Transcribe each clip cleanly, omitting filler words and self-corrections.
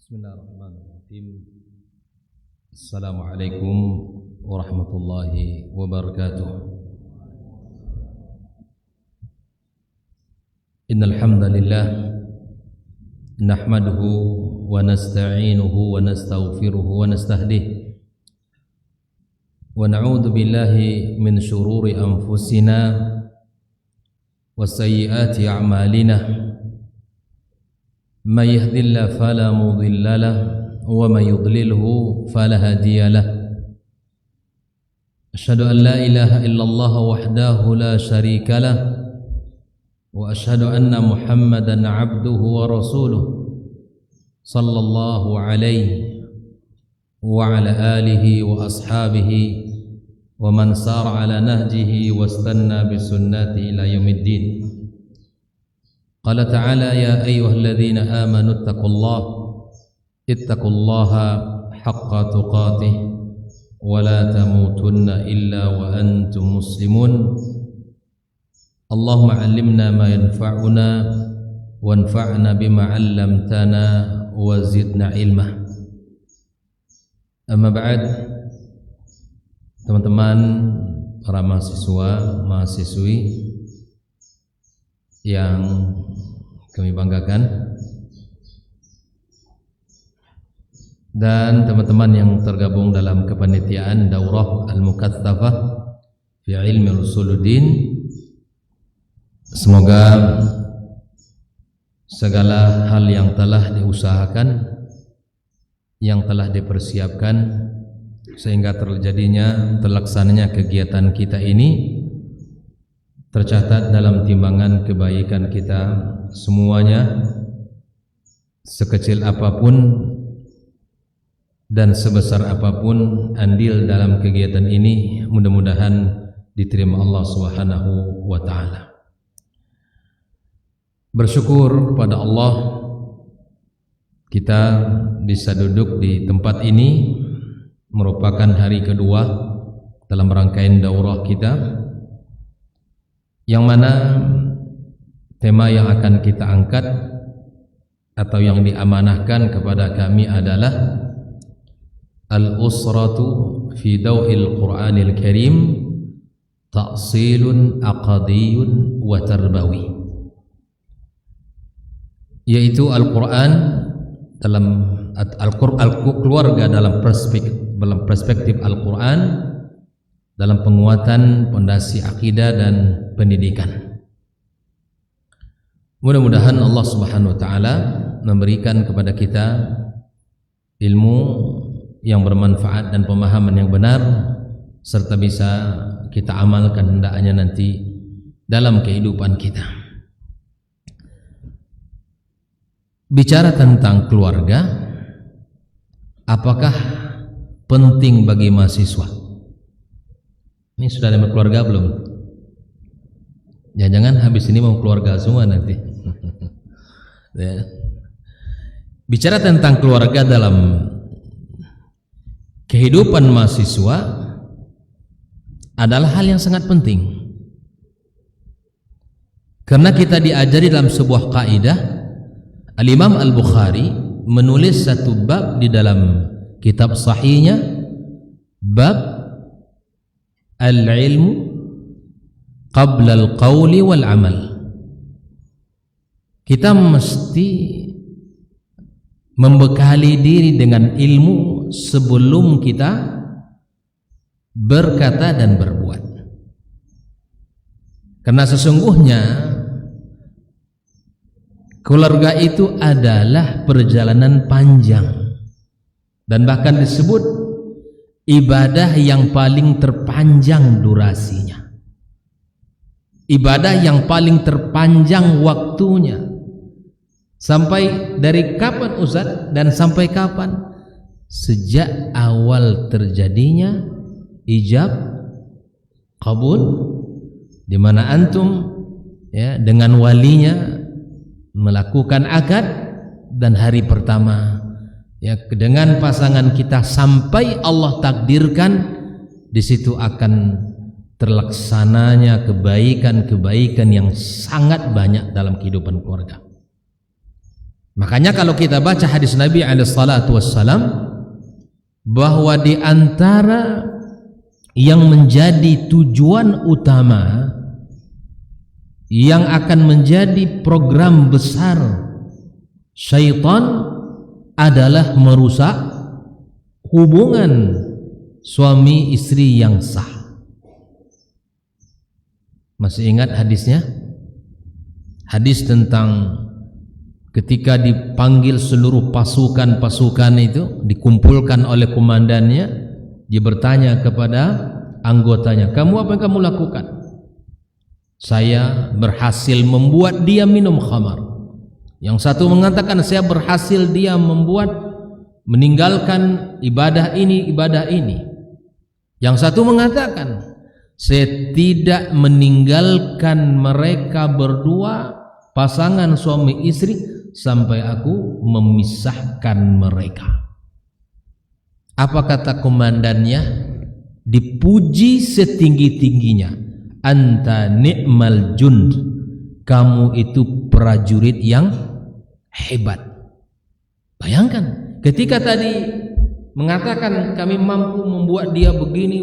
Bismillahirrahmanirrahim. Assalamualaikum warahmatullahi wabarakatuh. Innal hamdalillah nahmaduhu wa nasta'inuhu wa nastaghfiruhu wa nastahdihi wa na'udzu billahi min shururi anfusina wa sayyiati a'malina. من يهد الله فلا مضل له ومن يضلله فلا هادي له أشهد أن لا إله إلا الله وحده لا شريك له وأشهد أن محمدا عبده ورسوله صلى الله عليه وعلى آله وأصحابه ومن سار على نهجه واستنى بسنته إلى يوم الدين. قال تعالى يا أيها الذين آمنوا اتقوا الله حق تقاته ولا تموتن إلا وأنتم مسلمون. اللهم علمنا ما ينفعنا وانفعنا بما علمتنا وزدنا علما. Amma ba'd, teman-teman para mahasiswa, mahasiswi yang kami banggakan, dan teman-teman yang tergabung dalam kepanitiaan Daurah Al-Mukatsafah fi Ilmi Usuluddin, semoga segala hal yang telah diusahakan, yang telah dipersiapkan sehingga terlaksananya kegiatan kita ini tercatat dalam timbangan kebaikan kita semuanya, sekecil apapun dan sebesar apapun andil dalam kegiatan ini, mudah-mudahan diterima Allah Subhanahu wa taala. Bersyukur kepada Allah kita bisa duduk di tempat ini, merupakan hari kedua dalam rangkaian daurah kita, yang mana tema yang akan kita angkat atau yang diamanahkan kepada kami adalah Al-Usratu fi Daw'il Qur'anil Karim, Ta'silun Aqadiyun wa Tarbawi, yaitu Al-Quran dalam keluarga dalam perspektif Al-Quran, dalam penguatan pondasi akidah dan pendidikan. Mudah-mudahan Allah Subhanahu wa taala memberikan kepada kita ilmu yang bermanfaat dan pemahaman yang benar, serta bisa kita amalkan hendaknya nanti dalam kehidupan kita. Bicara tentang keluarga, apakah penting bagi mahasiswa? Ini sudah ada keluarga belum? Jangan habis ini mau keluarga semua nanti. Ya. Bicara tentang keluarga dalam kehidupan mahasiswa adalah hal yang sangat penting. Karena kita diajari dalam sebuah kaidah, Al-Imam Al-Bukhari menulis satu bab di dalam kitab sahihnya, bab al-ilmu qabla al-qawli wal amal. Kita mesti membekali diri dengan ilmu sebelum kita berkata dan berbuat. Karena sesungguhnya keluarga itu adalah perjalanan panjang dan bahkan disebut ibadah yang paling terpanjang durasinya, ibadah yang paling terpanjang waktunya. Sampai dari kapan Ustaz dan sampai kapan? Sejak awal terjadinya ijab kabul, di mana antum ya dengan walinya melakukan akad, dan hari pertama ya dengan pasangan kita sampai Allah takdirkan, di situ akan terlaksananya kebaikan-kebaikan yang sangat banyak dalam kehidupan keluarga. Makanya kalau kita baca hadis Nabi SAW, bahwa di antara yang menjadi tujuan utama yang akan menjadi program besar syaitan adalah merusak hubungan suami istri yang sah. Masih ingat hadisnya? Hadis tentang ketika dipanggil seluruh pasukan-pasukan itu, dikumpulkan oleh komandannya, dia bertanya kepada anggotanya, kamu apa yang kamu lakukan? Saya berhasil membuat dia minum khamar. Yang satu mengatakan, saya berhasil dia meninggalkan ibadah ini. Yang satu mengatakan, saya tidak meninggalkan mereka berdua, pasangan suami istri, sampai aku memisahkan mereka. Apa kata komandannya? Dipuji setinggi-tingginya, anta ni'mal jund, kamu itu prajurit yang hebat. Bayangkan, ketika tadi mengatakan kami mampu membuat dia begini,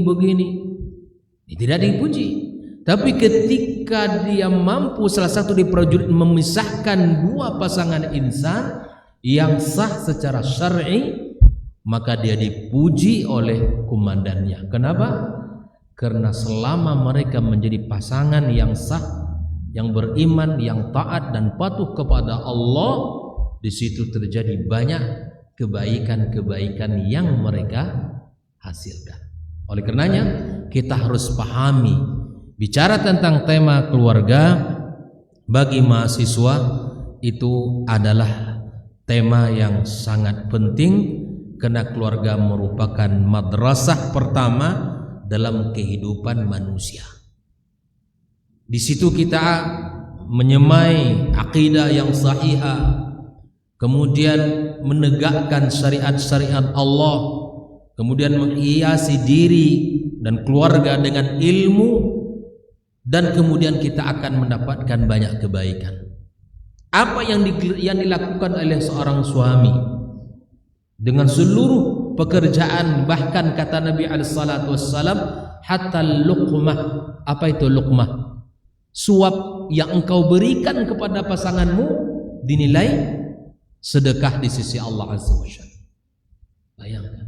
tidak dipuji. Tapi ketika dia mampu, salah satu di prajurit, memisahkan dua pasangan insan yang sah secara syar'i, maka dia dipuji oleh komandannya. Kenapa? Karena selama mereka menjadi pasangan yang sah, yang beriman, yang taat dan patuh kepada Allah, di situ terjadi banyak kebaikan-kebaikan yang mereka hasilkan. Oleh karenanya kita harus pahami, bicara tentang tema keluarga bagi mahasiswa itu adalah tema yang sangat penting, karena keluarga merupakan madrasah pertama dalam kehidupan manusia. Di situ kita menyemai akidah yang sahihah, kemudian menegakkan syariat-syariat Allah, kemudian menghiasi diri dan keluarga dengan ilmu, dan kemudian kita akan mendapatkan banyak kebaikan. Apa yang dilakukan oleh seorang suami dengan seluruh pekerjaan, bahkan kata Nabi SAW, hatta luqmah. Apa itu luqmah? Suap yang engkau berikan kepada pasanganmu dinilai sedekah di sisi Allah Azza wa Jalla. Bayangkan.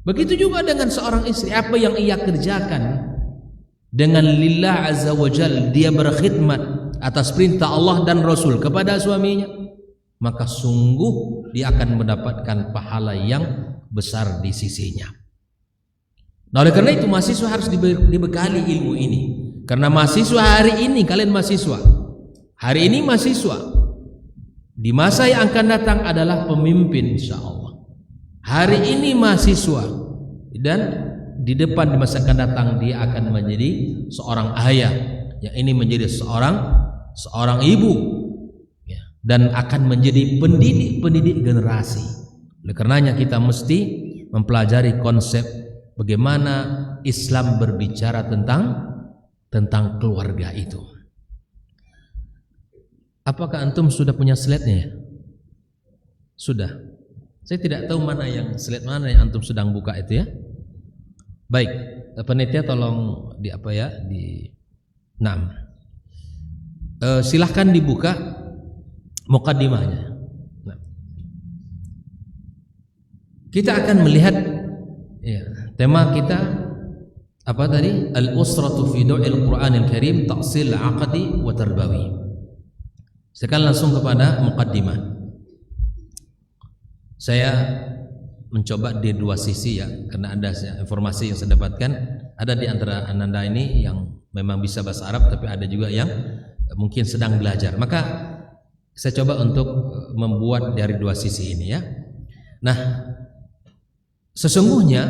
Begitu juga dengan seorang istri, apa yang ia kerjakan dengan lillah azza wa jal, dia berkhidmat atas perintah Allah dan Rasul kepada suaminya, maka sungguh dia akan mendapatkan pahala yang besar di sisinya. Nah, oleh karena itu mahasiswa harus dibekali ilmu ini. Karena mahasiswa hari ini, kalian mahasiswa hari ini, mahasiswa di masa yang akan datang adalah pemimpin insyaallah. Hari ini mahasiswa, dan di depan di masa akan datang dia akan menjadi seorang ayah, yang ini menjadi seorang ibu, ya, dan akan menjadi pendidik generasi. Oleh karenanya kita mesti mempelajari konsep bagaimana Islam berbicara tentang keluarga itu. Apakah antum sudah punya slide-nya? Sudah. Saya tidak tahu mana yang slide mana yang antum sedang buka itu ya. Baik, panitia tolong silahkan dibuka mukaddimahnya. Nah. Kita akan melihat ya, tema kita apa tadi? Al-usratu fi du'il Qur'anil Karim ta'sil 'aqdi wa tarbawi. Sekarang langsung kepada mukaddimah. Saya mencoba di dua sisi ya, karena ada informasi yang saya dapatkan, ada di antara Anda ini yang memang bisa bahasa Arab, tapi ada juga yang mungkin sedang belajar. Maka saya coba untuk membuat dari dua sisi ini ya. Nah, sesungguhnya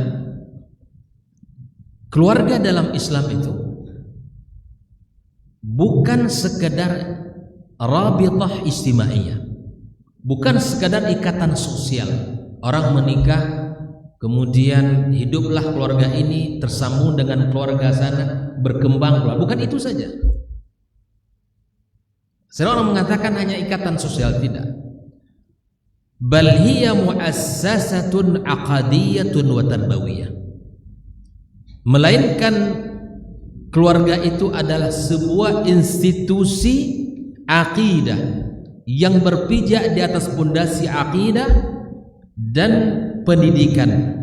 keluarga dalam Islam itu bukan sekedar rabitah istimaiyah, bukan sekadar ikatan sosial. Orang menikah kemudian hiduplah keluarga ini tersambung dengan keluarga sana, berkembang, bukan itu saja. Seorang mengatakan hanya ikatan sosial, tidak. Bal hiya muassasatun aqadiyatun wa tarbawiyah. Melainkan keluarga itu adalah sebuah institusi akidah yang berpijak di atas pondasi akidah dan pendidikan.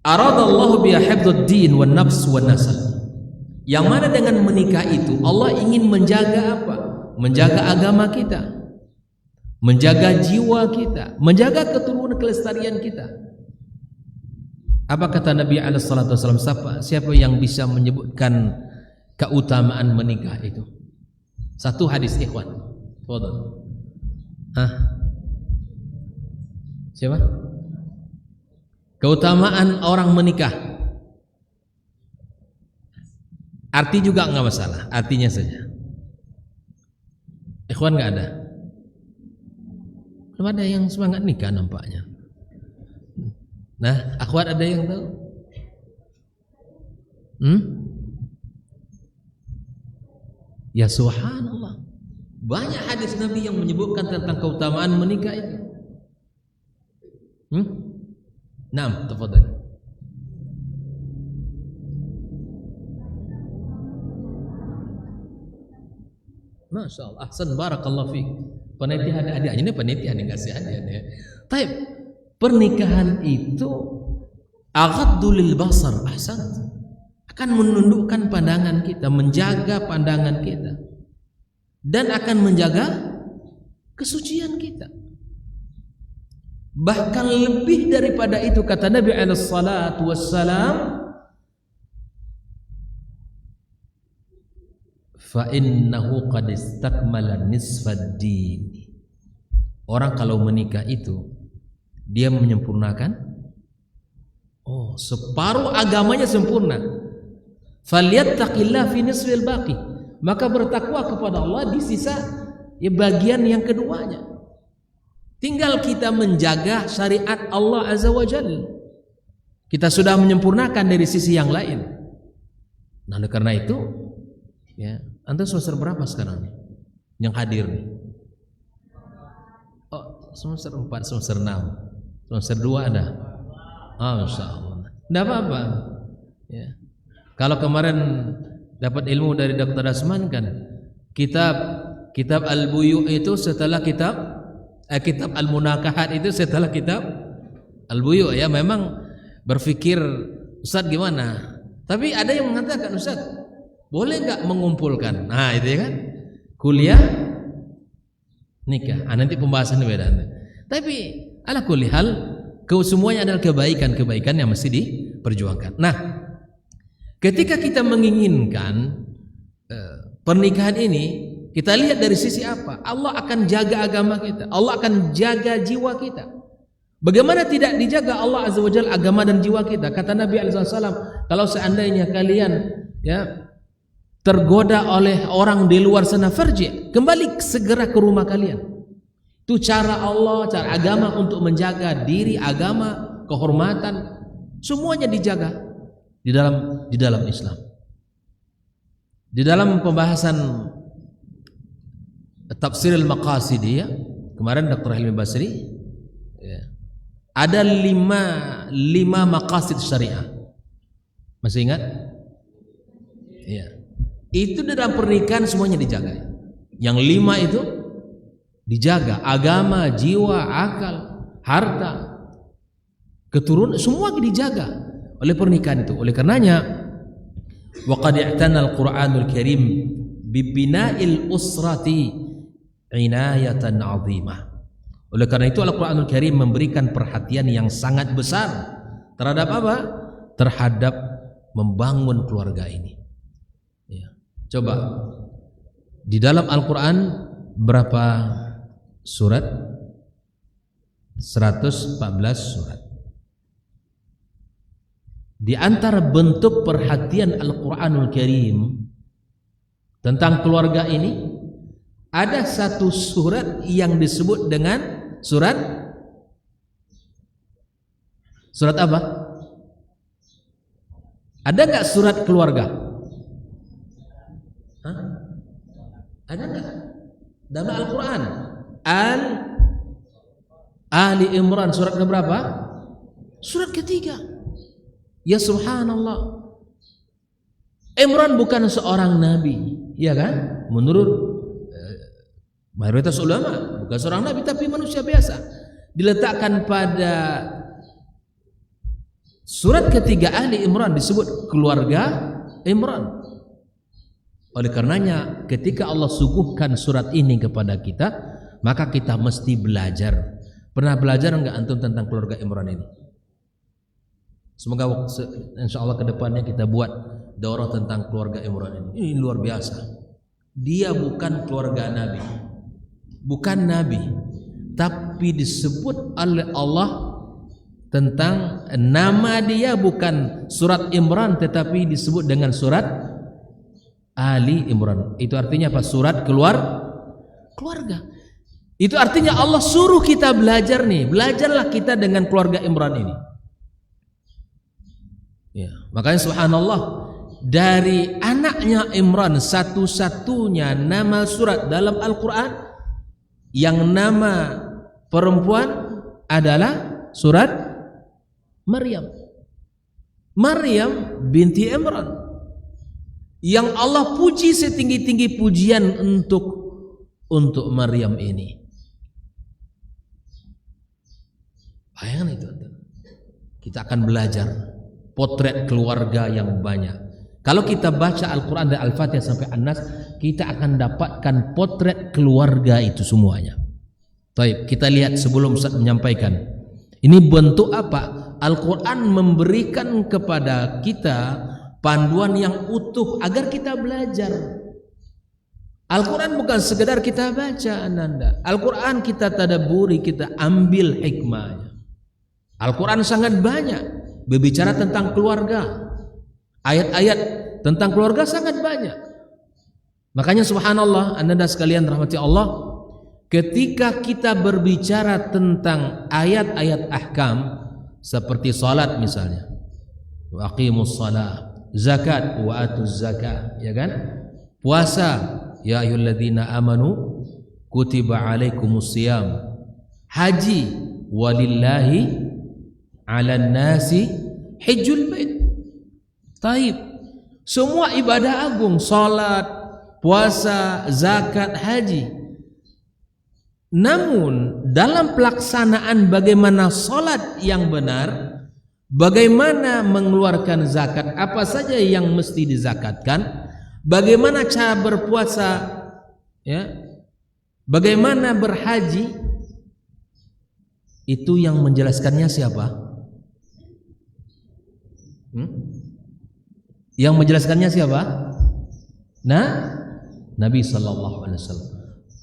Aradallahu biha hifdzud din wan nafs wan nasal. Yang mana dengan menikah itu Allah ingin menjaga apa? Menjaga agama kita, menjaga jiwa kita, menjaga keturunan kelestarian kita. Apa kata Nabi alaihi salatu wasallam? Siapa yang bisa menyebutkan keutamaan menikah itu? Satu hadis, ikhwan. Fadhal. Siapa? Keutamaan orang menikah. Arti juga enggak masalah, artinya saja. Ikhwan enggak ada? Belum ada yang semangat nikah nampaknya. Nah, akhwat ada yang tahu? Ya subhanallah, banyak hadis Nabi yang menyebutkan tentang keutamaan menikah itu. Naam, tafadhal. Masya Allah, ahsan, barakallahu fiik. Panitia hadiah, ini panitia yang ngasih hadiah ya. Taib, pernikahan itu aghaddu lil basar, ahsan, akan menundukkan pandangan kita, menjaga pandangan kita, dan akan menjaga kesucian kita. Bahkan lebih daripada itu, kata Nabi alaihi salatu wassalam, fa innahu qad istakmala nisfad din. Orang kalau menikah itu dia menyempurnakan separuh agamanya sempurna. Falyattaqillah fi nisfil baqi. Maka bertakwa kepada Allah di sisa bagian yang keduanya. Tinggal kita menjaga syariat Allah Azza wa Jalla. Kita sudah menyempurnakan dari sisi yang lain. Nah, karena itu ya, antum semester berapa sekarang nih yang hadir nih? Semester 4, semester 6, semester 2 ada? Masya Allah. Tidak apa-apa ya. Kalau kemarin dapat ilmu dari Dr. Asman kan, kitab Al-Buyu itu setelah kitab Al-Munakahat itu setelah kitab Al-Buyu ya. Memang berpikir, Ustaz gimana? Tapi ada yang mengatakan, Ustaz boleh nggak mengumpulkan? Nah itu ya kan, kuliah nikah. Nanti pembahasan beda. Tapi ala kulli hal, semuanya adalah kebaikan yang mesti diperjuangkan. Nah, ketika kita menginginkan pernikahan ini, kita lihat dari sisi apa? Allah akan jaga agama kita, Allah akan jaga jiwa kita. Bagaimana tidak dijaga Allah Azza wa Jalla agama dan jiwa kita? Kata Nabi alaihi wasallam, kalau seandainya kalian ya tergoda oleh orang di luar sana, farji, kembali segera ke rumah kalian. Itu cara Allah, cara agama untuk menjaga diri, agama, kehormatan, semuanya dijaga di dalam Islam. Di dalam pembahasan tafsir al-maqasid ya, kemarin Dr. Hilmi Basri ya, ada lima maqasid syariah. Masih ingat? Ya. Itu dalam pernikahan semuanya dijaga. Yang 5 itu dijaga, agama, jiwa, akal, harta, keturunan, semua dijaga oleh pernikahan itu. Oleh karenanya wa qad i'tana al-Qur'anul Karim bi bina'il usrati inayatan 'azimah. Oleh karena itu Al-Qur'anul Karim memberikan perhatian yang sangat besar terhadap apa? Terhadap membangun keluarga ini. Ya. Coba di dalam Al-Quran berapa surat? 114 surat. Di antara bentuk perhatian Al-Quranul Karim tentang keluarga ini, ada satu surat yang disebut dengan surat apa? Ada nggak surat keluarga? Hah? Ada nggak? Dalam Al-Quran Ali Imran surat keberapa? Surat ketiga. Ya subhanallah, Imran bukan seorang nabi, ya kan? Menurut mayoritas ulama bukan seorang nabi, tapi manusia biasa. Diletakkan pada surat ketiga Ali Imran disebut keluarga Imran. Oleh karenanya ketika Allah suguhkan surat ini kepada kita, maka kita mesti belajar. Pernah belajar enggak antum tentang keluarga Imran ini? Semoga insyaallah kedepannya kita buat daurah tentang keluarga Imran ini. Ini luar biasa. Dia bukan keluarga Nabi, bukan Nabi, tapi disebut oleh Allah tentang nama dia bukan surat Imran, tetapi disebut dengan surat Ali Imran. Itu artinya apa? Surat keluarga. Itu artinya Allah suruh kita belajar nih, belajarlah kita dengan keluarga Imran ini. Ya, makanya subhanallah, dari anaknya Imran satu-satunya nama surat dalam Al-Quran yang nama perempuan adalah surat Maryam. Maryam binti Imran, yang Allah puji setinggi-tinggi pujian untuk Maryam ini. Bayangkan itu. Kita akan belajar potret keluarga yang banyak. Kalau kita baca Al-Quran dari Al-Fatihah sampai An-Nas, kita akan dapatkan potret keluarga itu semuanya. Baik, kita lihat sebelum Ustaz menyampaikan. Ini bentuk apa? Al-Quran memberikan kepada kita panduan yang utuh agar kita belajar. Al-Quran bukan sekedar kita baca, Ananda. Al-Quran kita tadabburi, kita ambil hikmahnya. Al-Quran sangat banyak berbicara tentang keluarga. Ayat-ayat tentang keluarga sangat banyak. Makanya subhanallah, Ananda sekalian rahmati Allah, ketika kita berbicara tentang ayat-ayat ahkam seperti salat misalnya, wa aqimus shalah, zakat wa atuz zakat, ya kan? Puasa, ya ayyuhalladzina amanu kutiba alaikumus shiyam. Haji, walillahi 'alan nasi hajjul bait. Taib. Semua ibadah agung, salat, puasa, zakat, haji. Namun dalam pelaksanaan bagaimana salat yang benar, bagaimana mengeluarkan zakat, apa saja yang mesti dizakatkan, bagaimana cara berpuasa, ya, bagaimana berhaji, itu yang menjelaskannya siapa? Yang menjelaskannya siapa? Nabi sallallahu alaihi wasallam.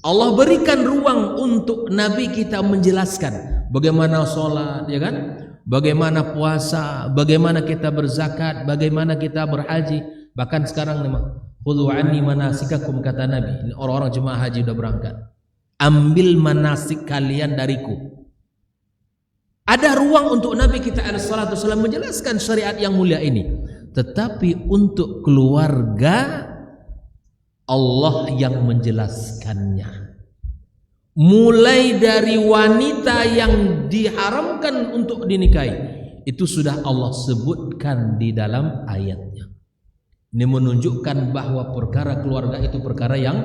Allah berikan ruang untuk Nabi kita menjelaskan bagaimana sholat, ya kan? Bagaimana puasa, bagaimana kita berzakat, bagaimana kita berhaji. Bahkan sekarang nih, khudhu anni manasikakum, kata Nabi. Ini orang-orang jemaah haji udah berangkat. Ambil manasik kalian dariku. Ada ruang untuk Nabi kita alaihissalatu wassalam menjelaskan syariat yang mulia ini. Tetapi untuk keluarga, Allah yang menjelaskannya. Mulai dari wanita yang diharamkan untuk dinikahi, itu sudah Allah sebutkan di dalam ayatnya. Ini menunjukkan bahwa perkara keluarga itu perkara yang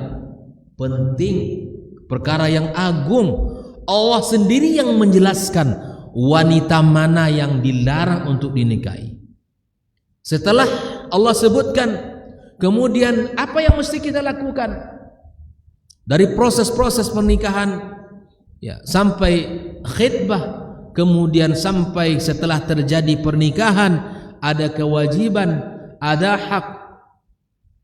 penting, perkara yang agung. Allah sendiri yang menjelaskan wanita mana yang dilarang untuk dinikahi. Setelah Allah sebutkan, kemudian apa yang mesti kita lakukan dari proses-proses pernikahan, ya, sampai khitbah, kemudian sampai setelah terjadi pernikahan, ada kewajiban, ada hak.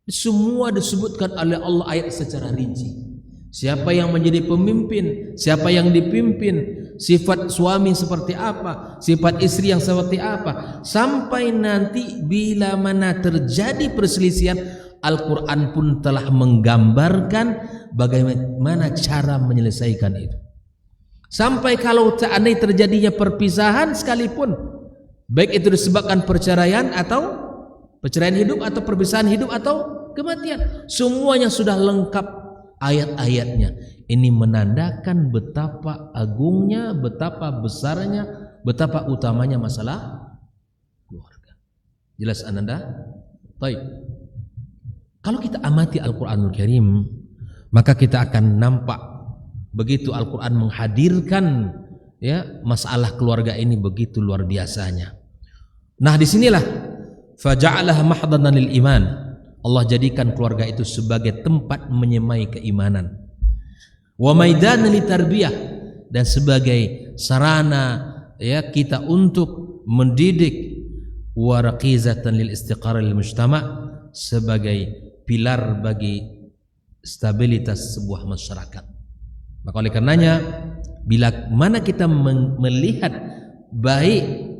Semua disebutkan oleh Allah ayat secara rinci. Siapa yang menjadi pemimpin, siapa yang dipimpin, sifat suami seperti apa, sifat istri yang seperti apa, sampai nanti bila mana terjadi perselisihan, Al-Quran pun telah menggambarkan bagaimana cara menyelesaikan itu. Sampai kalau seandainya terjadinya perpisahan sekalipun, baik itu disebabkan perceraian atau perceraian hidup atau perpisahan hidup atau kematian, semuanya sudah lengkap ayat-ayatnya. Ini menandakan betapa agungnya, betapa besarnya, betapa utamanya masalah keluarga. Jelas Ananda? Baik. Kalau kita amati Al-Quranul Karim, maka kita akan nampak begitu Al-Quran menghadirkan, ya, masalah keluarga ini begitu luar biasanya. Nah, disinilah faja'alaha mahdanan lil iman. Allah jadikan keluarga itu sebagai tempat menyemai keimanan. Wa maidan li tarbiyah, dan sebagai sarana, ya, kita untuk mendidik, wa raqizatan lil istiqrar lil mujtama', sebagai pilar bagi stabilitas sebuah masyarakat. Maka oleh karenanya, bila mana kita melihat baik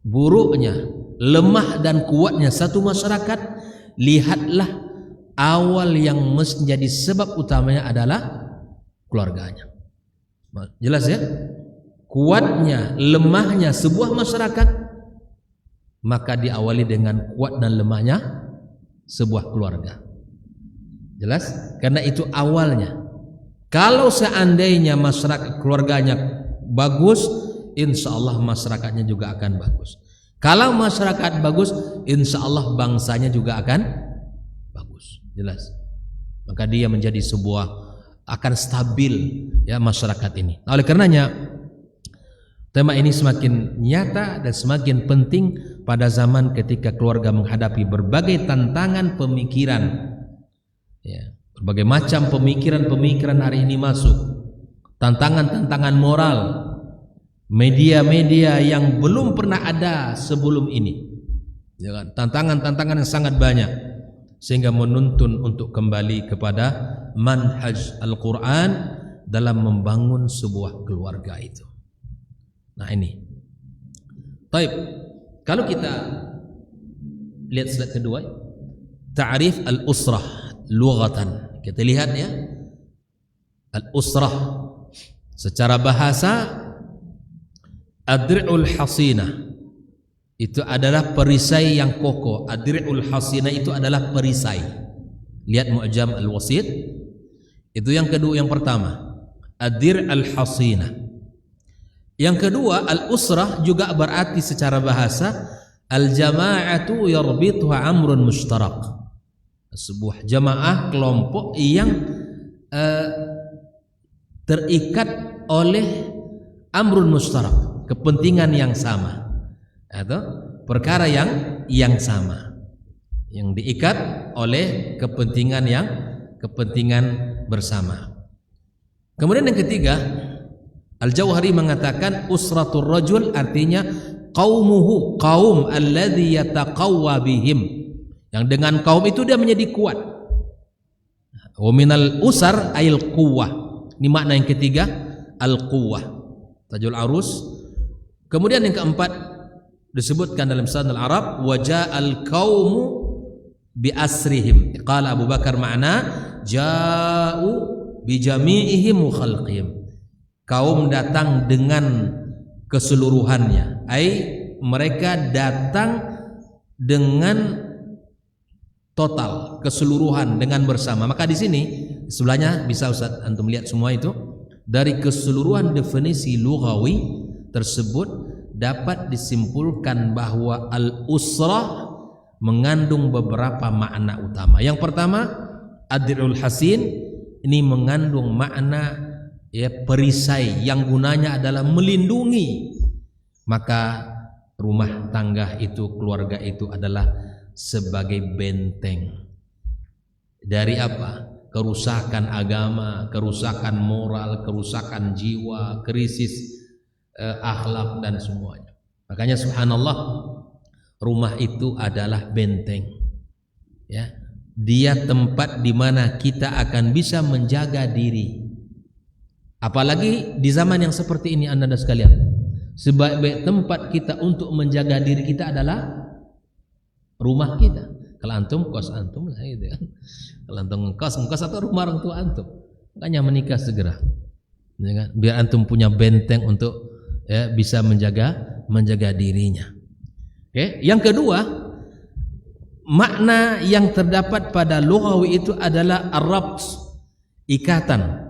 buruknya, lemah dan kuatnya satu masyarakat, lihatlah awal yang menjadi sebab utamanya adalah keluarganya. Jelas ya? Kuatnya, lemahnya sebuah masyarakat, maka diawali dengan kuat dan lemahnya sebuah keluarga. Jelas? Karena itu awalnya. Kalau seandainya masyarakat keluarganya bagus, insya Allah masyarakatnya juga akan bagus. Kalau masyarakat bagus, insya Allah bangsanya juga akan bagus. Jelas? Maka dia menjadi sebuah, akan stabil, ya, masyarakat ini. Nah, oleh karenanya tema ini semakin nyata dan semakin penting pada zaman ketika keluarga menghadapi berbagai tantangan pemikiran, ya, berbagai macam pemikiran hari ini masuk, tantangan-tantangan moral, media-media yang belum pernah ada sebelum ini, ya kan? Tantangan-tantangan yang sangat banyak, sehingga menuntun untuk kembali kepada manhaj Al-Quran dalam membangun sebuah keluarga itu. Nah ini. Baik, kalau kita lihat slide kedua, ta'rif al-usrah lughatan. Kita lihat, ya, al-usrah secara bahasa, adri'ul hasinah itu adalah perisai yang kokoh. Adri'ul hasinah itu adalah perisai. Lihat Mu'jam al-Wasit. Itu yang kedua, yang pertama ad-dir' al-hasinah. Yang kedua, al-usrah juga berarti secara bahasa al-jama'atu yarbituha amrun mushtarak. Sebuah jamaah, kelompok yang terikat oleh amrun mushtarak, kepentingan yang sama atau perkara yang sama, yang diikat oleh kepentingan bersama. Kemudian yang ketiga, Al-Jauhari mengatakan usratul rajul artinya qaumuhu, kaum alladzi yataqawwa bihim, yang dengan kaum itu dia menjadi kuat. Wa minal usar ayil quwwah. Ini makna yang ketiga, al-quwwah. Tajul Arus. Kemudian yang keempat disebutkan dalam Lisan al-Arab, wa ja'al qaumu bi asrihim. Qala Abu Bakar makna ja'u bi jami'ihim wa khalqihim. Kaum datang dengan keseluruhannya, mereka datang dengan total, keseluruhan, dengan bersama. Maka di sini sebelahnya bisa Ustaz antum lihat semua itu. Dari keseluruhan definisi lughawi tersebut dapat disimpulkan bahwa al-usrah mengandung beberapa makna utama. Yang pertama, ad-dir'ul hasin, ini mengandung makna perisai yang gunanya adalah melindungi. Maka rumah tangga itu, keluarga itu adalah sebagai benteng dari apa? Kerusakan agama, kerusakan moral, kerusakan jiwa, krisis akhlak dan semuanya. Makanya subhanallah, rumah itu adalah benteng. Ya, dia tempat di mana kita akan bisa menjaga diri. Apalagi di zaman yang seperti ini, Anda dan sekalian, sebaik-baik tempat kita untuk menjaga diri kita adalah rumah kita. Kalau antum kos antum lah gitu kan. Kalau antum ngekos atau rumah orang tua antum. Makanya menikah segera. Ya kan? Biar antum punya benteng untuk bisa menjaga dirinya. Oke, yang kedua, makna yang terdapat pada lughawi itu adalah ar-rabt, ikatan.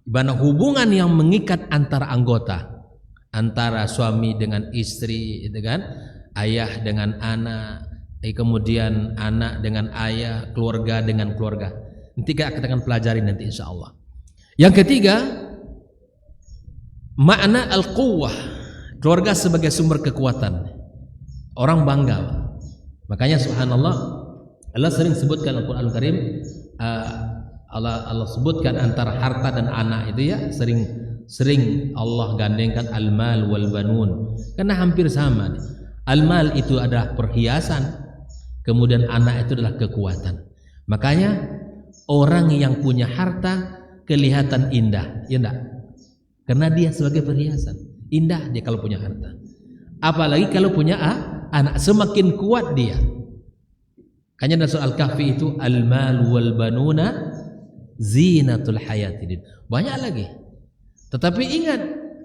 Mana hubungan yang mengikat antara anggota, antara suami dengan istri, gitu kan? Ayah dengan anak, kemudian anak dengan ayah, keluarga dengan keluarga. Nanti kita akan pelajari nanti insya Allah. Yang ketiga, makna al-quwwah, keluarga sebagai sumber kekuatan. Orang bangga. Makanya subhanallah, Allah sering sebutkan dalam Al-Quran Al-Karim, Allah sebutkan antara harta dan anak itu ya, sering Allah gandengkan al-mal wal banun, karena hampir sama. Al-mal itu adalah perhiasan, kemudian anak itu adalah kekuatan. Makanya orang yang punya harta kelihatan indah, ya enggak? Karena dia sebagai perhiasan, indah dia kalau punya harta. Apalagi kalau punya anak, semakin kuat dia. Makanya dalam surah Al-Kahfi itu al-mal wal banuna zinatul hayatid. Banyak lagi. Tetapi ingat,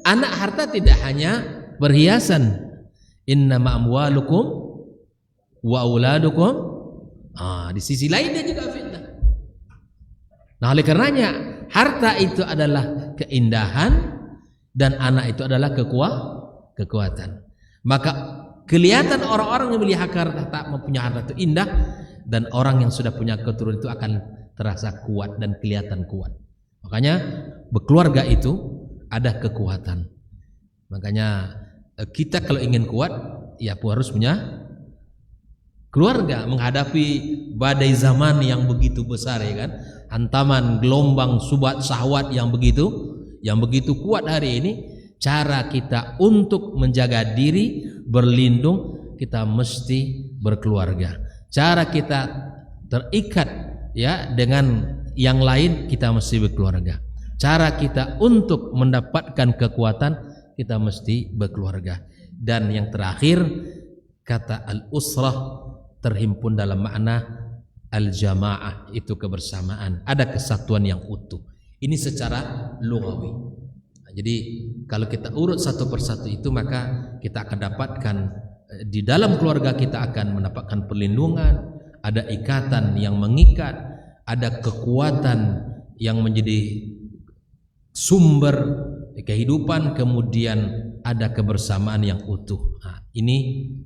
anak harta tidak hanya perhiasan. Innama amwalukum wa auladukum. Di sisi lain dia juga fitnah. Nah, oleh karenanya harta itu adalah keindahan dan anak itu adalah kekuatan. Maka kelihatan orang-orang yang memiliki harta, tak mempunyai harta itu indah, dan orang yang sudah punya keturunan itu akan terasa kuat dan kelihatan kuat. Makanya berkeluarga itu ada kekuatan. Makanya kita kalau ingin kuat, ya harus punya keluarga menghadapi badai zaman yang begitu besar, ya kan? Hantaman gelombang subat syahwat yang begitu kuat hari ini. Cara kita untuk menjaga diri, berlindung, kita mesti berkeluarga. Cara kita terikat ya dengan yang lain, kita mesti berkeluarga. Cara kita untuk mendapatkan kekuatan, kita mesti berkeluarga. Dan yang terakhir, kata al-usrah terhimpun dalam makna al-jamaah, itu kebersamaan, ada kesatuan yang utuh. Ini secara lughawi. Jadi kalau kita urut satu persatu itu, maka kita akan dapatkan di dalam keluarga kita akan mendapatkan perlindungan, ada ikatan yang mengikat, ada kekuatan yang menjadi sumber kehidupan, kemudian ada kebersamaan yang utuh. Ini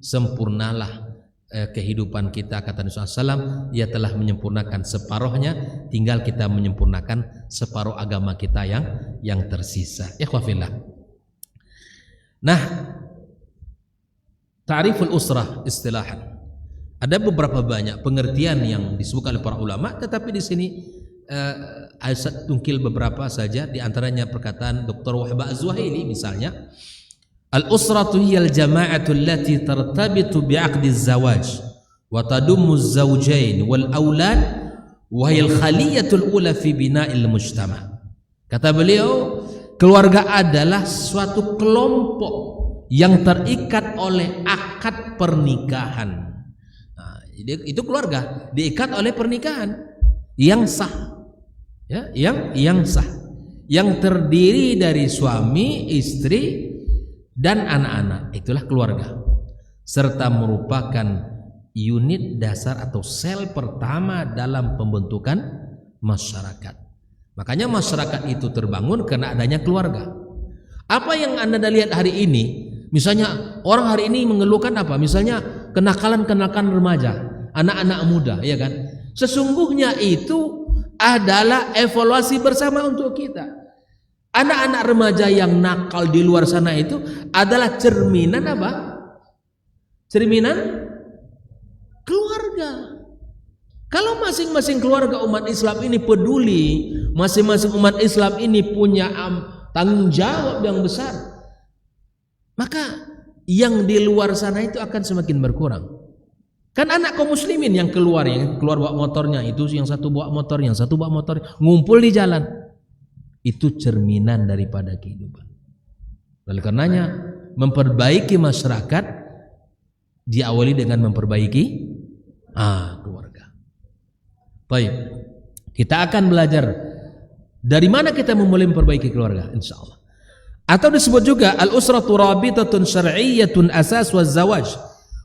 sempurnalah kehidupan kita, kata Nabi SAW, dia telah menyempurnakan separuhnya, tinggal kita menyempurnakan separuh agama kita yang tersisa. Ikhwafillah. Nah, ta'riful usrah istilahan, ada beberapa banyak pengertian yang disebutkan oleh para ulama, tetapi di sini saya tungkil beberapa saja. Di antaranya perkataan Dr. Wahbah Az-Zuhaili misalnya, al-usratu hiyal jama'atu allati tartabitu bi'aqdi az-zawaj wa tadummu az-zawjain wal aulad wa hiyal khaliyatul ula fi bina'il mujtama'. Kata beliau, keluarga adalah suatu kelompok yang terikat oleh akad pernikahan. Itu keluarga diikat oleh pernikahan yang sah, ya, yang sah, yang terdiri dari suami, istri, dan anak-anak. Itulah keluarga, serta merupakan unit dasar atau sel pertama dalam pembentukan masyarakat. Makanya masyarakat itu terbangun karena adanya keluarga. Apa yang Anda lihat hari ini, misalnya orang hari ini mengeluhkan apa? Misalnya kenakalan remaja, anak-anak muda, ya kan? Sesungguhnya itu adalah evaluasi bersama untuk kita. Anak-anak remaja yang nakal di luar sana itu adalah cerminan apa? Cerminan keluarga. Kalau masing-masing keluarga umat Islam ini peduli, masing-masing umat Islam ini punya tanggung jawab yang besar, maka yang di luar sana itu akan semakin berkurang. Kan anak kaum muslimin yang keluar bawa motornya, itu yang satu bawa motor, yang satu bawa motor, ngumpul di jalan. Itu cerminan daripada kehidupan. Oleh karenanya memperbaiki masyarakat diawali dengan memperbaiki keluarga. Baik, kita akan belajar dari mana kita memulai memperbaiki keluarga, insyaallah. Atau disebut juga al-usratu rabitatun syar'iyyatun asas wa zawaj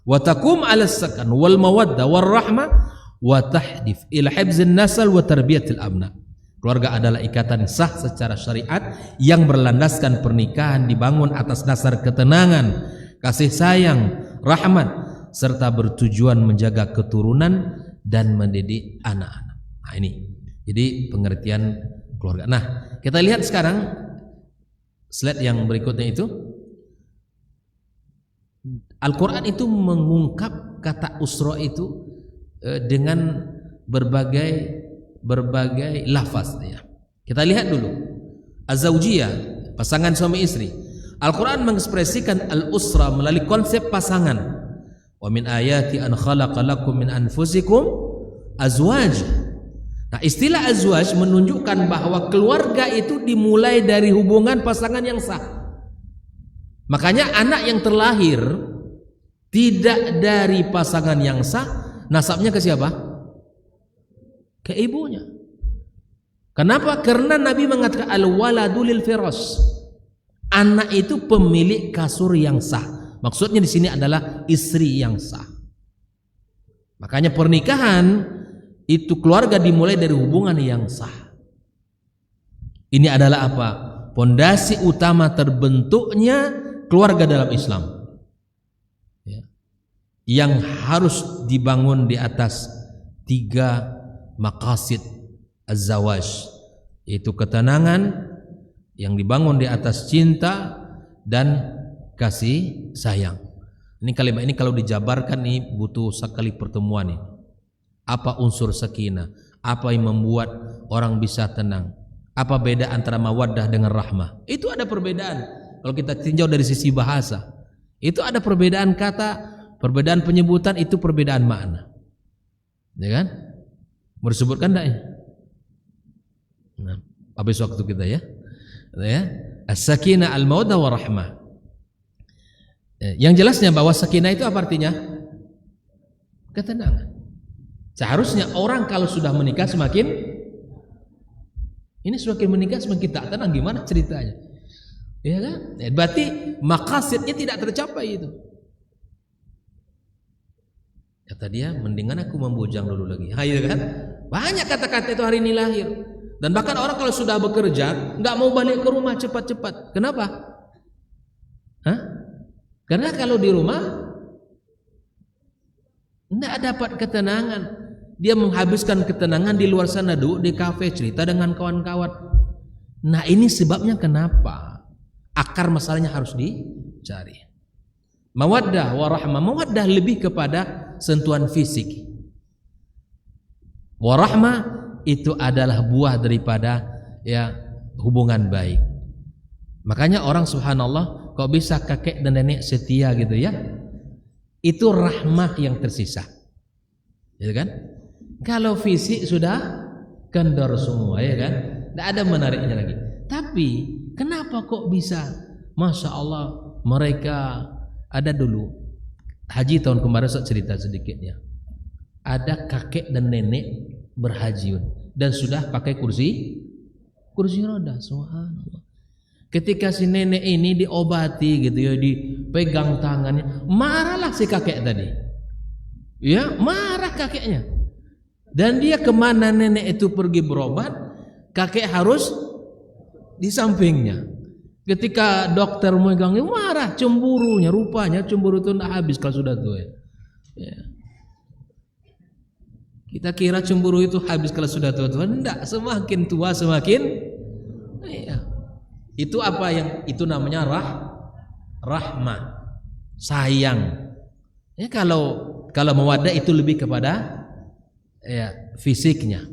wa taqum 'ala as-sakan wal mawaddah war rahmah wa tahdif ila hifzin nasal wa tarbiyatil abna. Keluarga adalah ikatan sah secara syariat yang berlandaskan pernikahan, dibangun atas dasar ketenangan, kasih sayang, rahmat, serta bertujuan menjaga keturunan dan mendidik anak-anak. Nah ini, jadi pengertian keluarga. Nah, kita lihat sekarang slide yang berikutnya itu. Al-Quran itu mengungkap kata usra itu dengan berbagai lafaz ya. Kita lihat dulu az-zaujiyah, pasangan suami istri. Al-Quran mengekspresikan al-usra melalui konsep pasangan. Wa min ayati an khalaqa lakum min anfusikum azwaj. Nah, istilah azwaj menunjukkan bahwa keluarga itu dimulai dari hubungan pasangan yang sah. Makanya anak yang terlahir tidak dari pasangan yang sah, nasabnya ke siapa? Ke ibunya. Kenapa? Karena Nabi mengatakan al-waladu lil firas. Anak itu pemilik kasur yang sah. Maksudnya di sini adalah istri yang sah. Makanya pernikahan itu keluarga dimulai dari hubungan yang sah. Ini adalah apa? Pondasi utama terbentuknya keluarga dalam Islam. Ya. Yang harus dibangun di atas 3 maqasid az-zawaj, yaitu ketenangan yang dibangun di atas cinta dan kasih sayang. Ini kalimat ini kalau dijabarkan nih butuh sekali pertemuan nih. Apa unsur sakinah? Apa yang membuat orang bisa tenang? Apa beda antara mawaddah dengan rahmah? Itu ada perbedaan. Kalau kita tinjau dari sisi bahasa, itu ada perbedaan kata, perbedaan penyebutan, itu perbedaan makna. Ya kan? Mau disebutkan enggak ya? Nah, habis waktu kita ya. As-sakinah al-mawaddah wa rahmah. Yang jelasnya bahwa sakinah itu apa artinya? Ketenangan. Seharusnya orang kalau sudah menikah semakin menikah semakin tak tenang, gimana ceritanya? Ya kan? Berarti maqasidnya tidak tercapai itu. Kata dia, mendingan aku membujang dulu lagi. Ya kan? Banyak kata-kata itu hari ini lahir. Dan bahkan orang kalau sudah bekerja nggak mau balik ke rumah cepat-cepat. Kenapa? Karena kalau di rumah nggak dapat ketenangan. Dia menghabiskan ketenangan di luar sana, duduk di kafe cerita dengan kawan-kawan. Nah ini sebabnya kenapa akar masalahnya harus dicari. Mawaddah warahmah. Mawaddah lebih kepada sentuhan fisik. Warahmah itu adalah buah daripada ya hubungan baik. Makanya orang subhanallah kok bisa kakek dan nenek setia gitu ya. Itu rahmah yang tersisa. Ya kan? Kalau fisik sudah kendor semua ya kan? Tidak ada menariknya lagi. Tapi kenapa kok bisa? Masya Allah mereka ada dulu haji tahun kemarin saya cerita sedikitnya. ada kakek dan nenek berhajiun dan sudah pakai kursi roda. Subhanallah. Ketika si nenek ini diobati gitu ya, dipegang tangannya, marahlah si kakek tadi. Ya, marah kakeknya. Dan dia kemana nenek itu pergi berobat, kakek harus di sampingnya. Ketika dokter megang, marah, cemburunya, rupanya cemburu itu tidak habis kalau sudah tua. Ya. Kita kira cemburu itu habis kalau sudah tua-tua, tidak. Semakin tua semakin, ya. Itu apa yang itu namanya rahmah, sayang. Ya, kalau mawaddah itu lebih kepada ya fisiknya.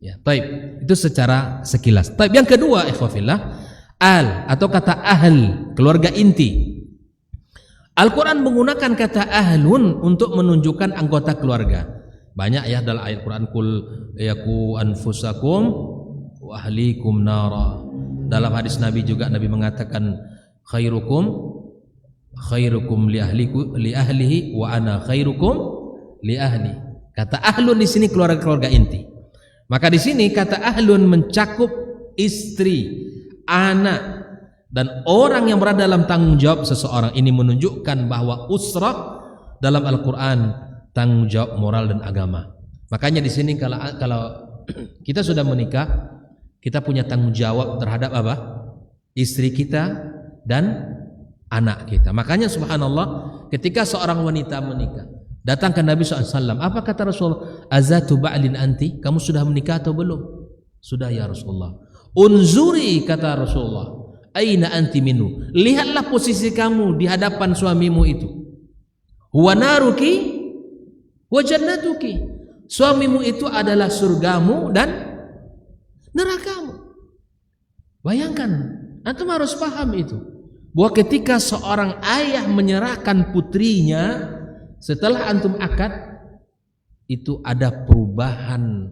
Ya, baik. Itu secara sekilas. Baik, yang kedua, ikhwafillah, al atau kata ahl, keluarga inti. Al-Quran menggunakan kata ahlun untuk menunjukkan anggota keluarga. Banyak ya dalam ayat Quran, kul yaku anfusakum wa ahlikum nara. Dalam hadis Nabi juga Nabi mengatakan khairukum li ahlihi wa ana khairukum li ahli. Kata ahlun di sini keluarga inti. Maka di sini kata ahlun mencakup istri, anak dan orang yang berada dalam tanggung jawab seseorang. Ini menunjukkan bahwa usrah dalam Al-Quran tanggung jawab moral dan agama. Makanya di sini kalau kita sudah menikah, kita punya tanggung jawab terhadap apa? Istri kita dan anak kita. Makanya subhanallah, ketika seorang wanita menikah, datang ke Nabi SAW, apa kata Rasul? Azatu ba'lin anti? Kamu sudah menikah atau belum? Sudah ya Rasulullah. Unzuri, kata Rasulullah, aina anti minu? Lihatlah posisi kamu di hadapan suamimu itu. Huwa naruki wa jannatuki. Suamimu itu adalah surgamu dan nerakamu. Bayangkan, antum harus paham itu, bahwa ketika seorang ayah menyerahkan putrinya setelah antum akad, itu ada perubahan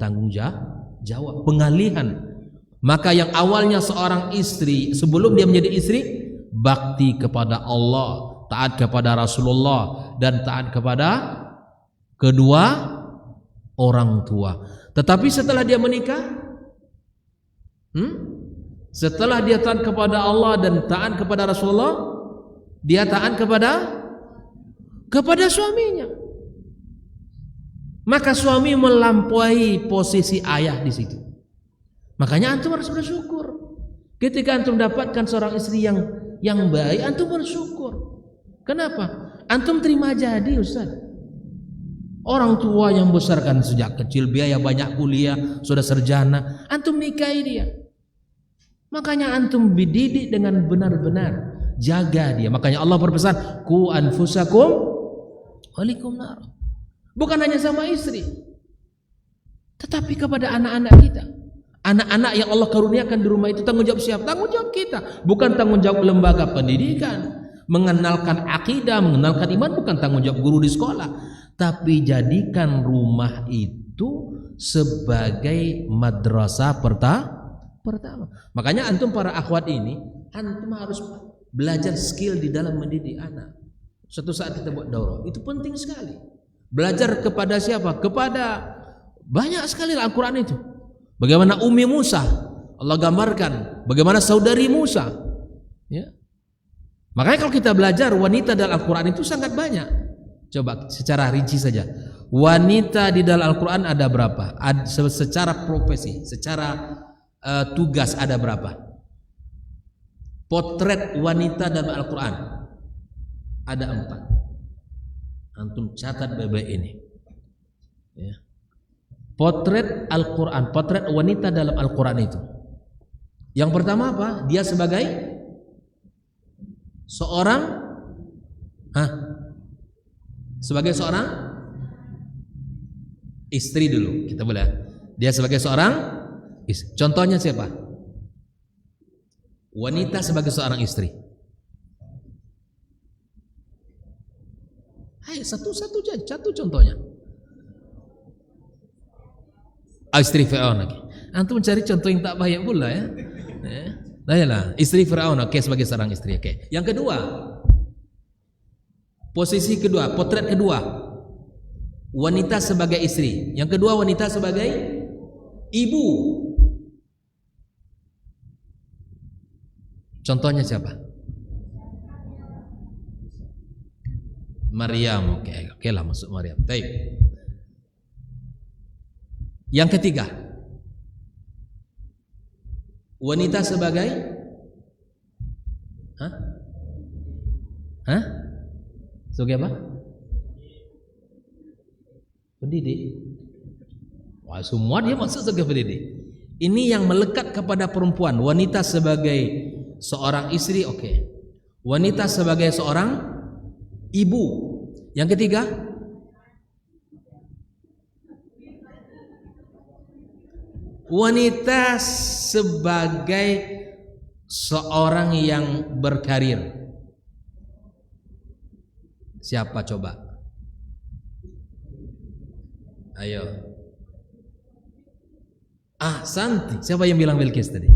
tanggung jawab, pengalihan. Maka yang awalnya seorang istri sebelum dia menjadi istri, bakti kepada Allah, taat kepada Rasulullah, dan taat kepada kedua orang tua. Tetapi setelah dia menikah, setelah dia taat kepada Allah dan taat kepada Rasulullah, dia taat kepada suaminya. Maka suami melampaui posisi ayah di situ. Makanya antum harus bersyukur. Ketika antum dapatkan seorang istri yang baik, antum bersyukur. Kenapa? Antum terima jadi, Ustaz. Orang tua yang besarkan sejak kecil, biaya banyak kuliah, sudah sarjana, antum nikahi dia. Makanya antum dididik dengan benar-benar, jaga dia. Makanya Allah berpesan, ku anfusakum walikum nar. Bukan hanya sama istri, tetapi kepada anak-anak kita. Anak-anak yang Allah karuniakan di rumah itu tanggung jawab siapa? Tanggung jawab kita, bukan tanggung jawab lembaga pendidikan. Mengenalkan akidah, mengenalkan iman bukan tanggung jawab guru di sekolah, tapi jadikan rumah itu sebagai madrasah pertama. Makanya antum para akhwat ini, antum harus belajar skill di dalam mendidik anak. Suatu saat kita buat daurah, itu penting sekali. Belajar kepada siapa? Kepada banyak sekali Al-Quran itu. Bagaimana Ummi Musa, Allah gambarkan bagaimana saudari Musa, ya. Makanya kalau kita belajar wanita dalam Al-Quran itu sangat banyak. Coba secara rinci saja, wanita di dalam Al-Quran ada berapa? Secara profesi, secara tugas ada berapa? Potret wanita dalam Al-Quran ada 4. Antum catat baik-baik ini, ya. Potret Al-Quran, potret wanita dalam Al-Quran itu. Yang pertama apa? Dia sebagai seorang sebagai seorang istri dulu, kita boleh. Dia sebagai seorang istri. Contohnya siapa? Wanita sebagai seorang istri. Hai, satu-satu aja, satu contohnya. Istri Fir'aun lagi. Antum cari contoh yang tak baik pula ya. Lah, istri Fir'aun, oke, sebagai seorang istri, oke. Yang kedua, posisi kedua, potret kedua, wanita sebagai istri, yang kedua wanita sebagai ibu. Contohnya siapa? Maryam. Oke lah, masuk Maryam. Baik. Yang ketiga, wanita sebagai sebagai apa? Pendidik. Wah, semua dia masuk sebagai pendidik. Ini yang melekat kepada perempuan. Wanita sebagai seorang istri, oke. Wanita sebagai seorang ibu. Yang ketiga, wanita sebagai seorang yang berkarir. Siapa coba? Ayo. Santi. Siapa yang bilang Bilqis tadi?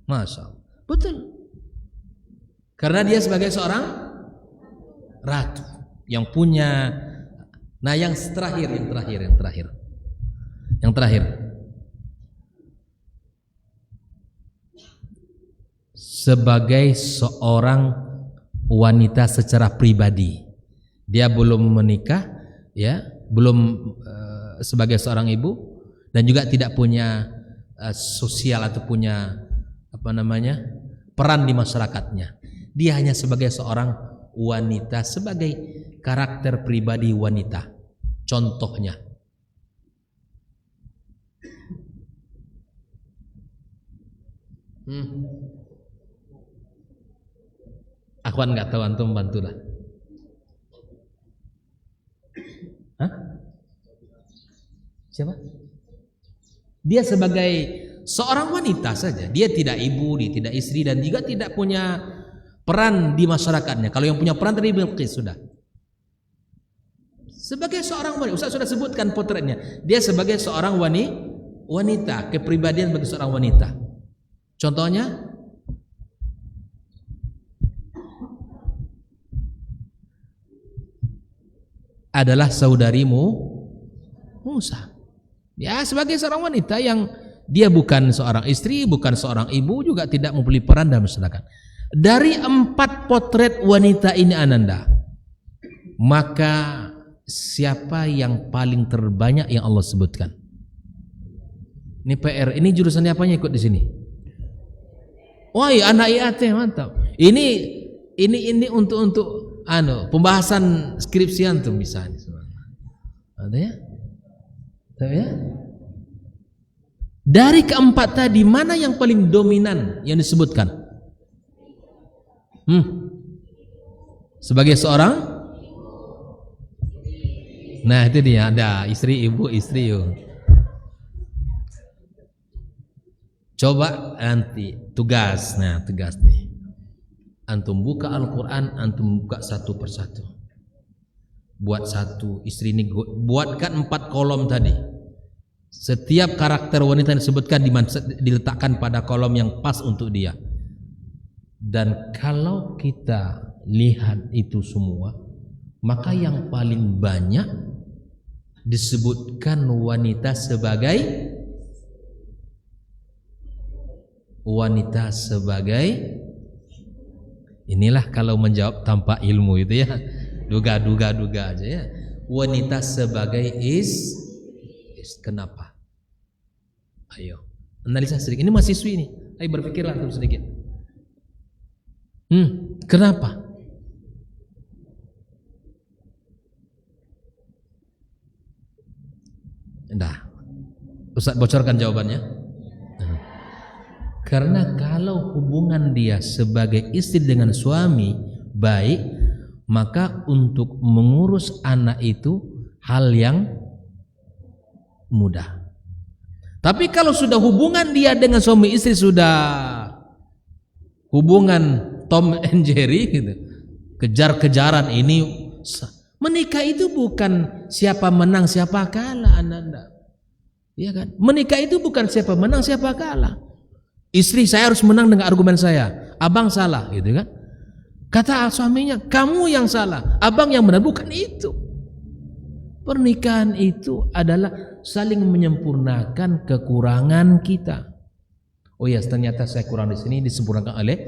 Masya Allah. Betul. Karena dia sebagai seorang ratu yang punya. Nah, yang terakhir. Sebagai seorang wanita secara pribadi. Dia belum menikah, ya, belum sebagai seorang ibu, dan juga tidak punya sosial atau punya peran di masyarakatnya. Dia hanya sebagai seorang wanita, sebagai karakter pribadi wanita. Contohnya, Akhwan nggak tahu, antum bantulah. Siapa? Dia sebagai seorang wanita saja. Dia tidak ibu, dia tidak istri, dan juga tidak punya peran di masyarakatnya. Kalau yang punya peran tadi Bilqis sudah. Sebagai seorang wanita, Ustaz sudah sebutkan potretnya. Dia sebagai seorang wanita, kepribadian sebagai seorang wanita. Contohnya, adalah saudarimu Musa. Ya, sebagai seorang wanita yang dia bukan seorang istri, bukan seorang ibu, juga tidak memiliki peran dalam masyarakat. Dari 4 potret wanita ini Ananda, maka siapa yang paling terbanyak yang Allah sebutkan? Ini PR, ini jurusannya apanya ikut di sini? Wah, anak IAT, mantap. Ini untuk pembahasan skripsian tuh bisa. Ada ya? Tahu ya? Dari keempat tadi, mana yang paling dominan yang disebutkan? Sebagai seorang? Nah, itu dia, ada istri, ibu, istri. Coba nanti tugas. Nah, tugas nih. Antum buka Al-Quran, antum buka satu persatu. Buat satu istri ini, buatkan 4 kolom tadi. Setiap karakter wanita yang disebutkan diletakkan pada kolom yang pas untuk dia. Dan kalau kita lihat itu semua, maka yang paling banyak disebutkan wanita sebagai inilah kalau menjawab tanpa ilmu itu ya, duga aja ya. Wanita sebagai kenapa? Ayo, analisa sedikit. Ini mahasiswi ini. Ayo berpikirlah tuh sedikit. Kenapa? Dah, Ustaz bocorkan jawabannya. Karena kalau hubungan dia sebagai istri dengan suami baik, maka untuk mengurus anak itu hal yang mudah. Tapi kalau sudah hubungan dia dengan suami istri sudah hubungan Tom and Jerry gitu, kejar-kejaran ini, menikah itu bukan siapa menang siapa kalah, Ananda. Iya kan? Menikah itu bukan siapa menang siapa kalah. Istri, saya harus menang dengan argumen saya. Abang salah, gitu kan? Kata suaminya, kamu yang salah, abang yang benar. Bukan itu. Pernikahan itu adalah saling menyempurnakan kekurangan kita. Oh ya, ternyata saya kurang di sini, disempurnakan oleh.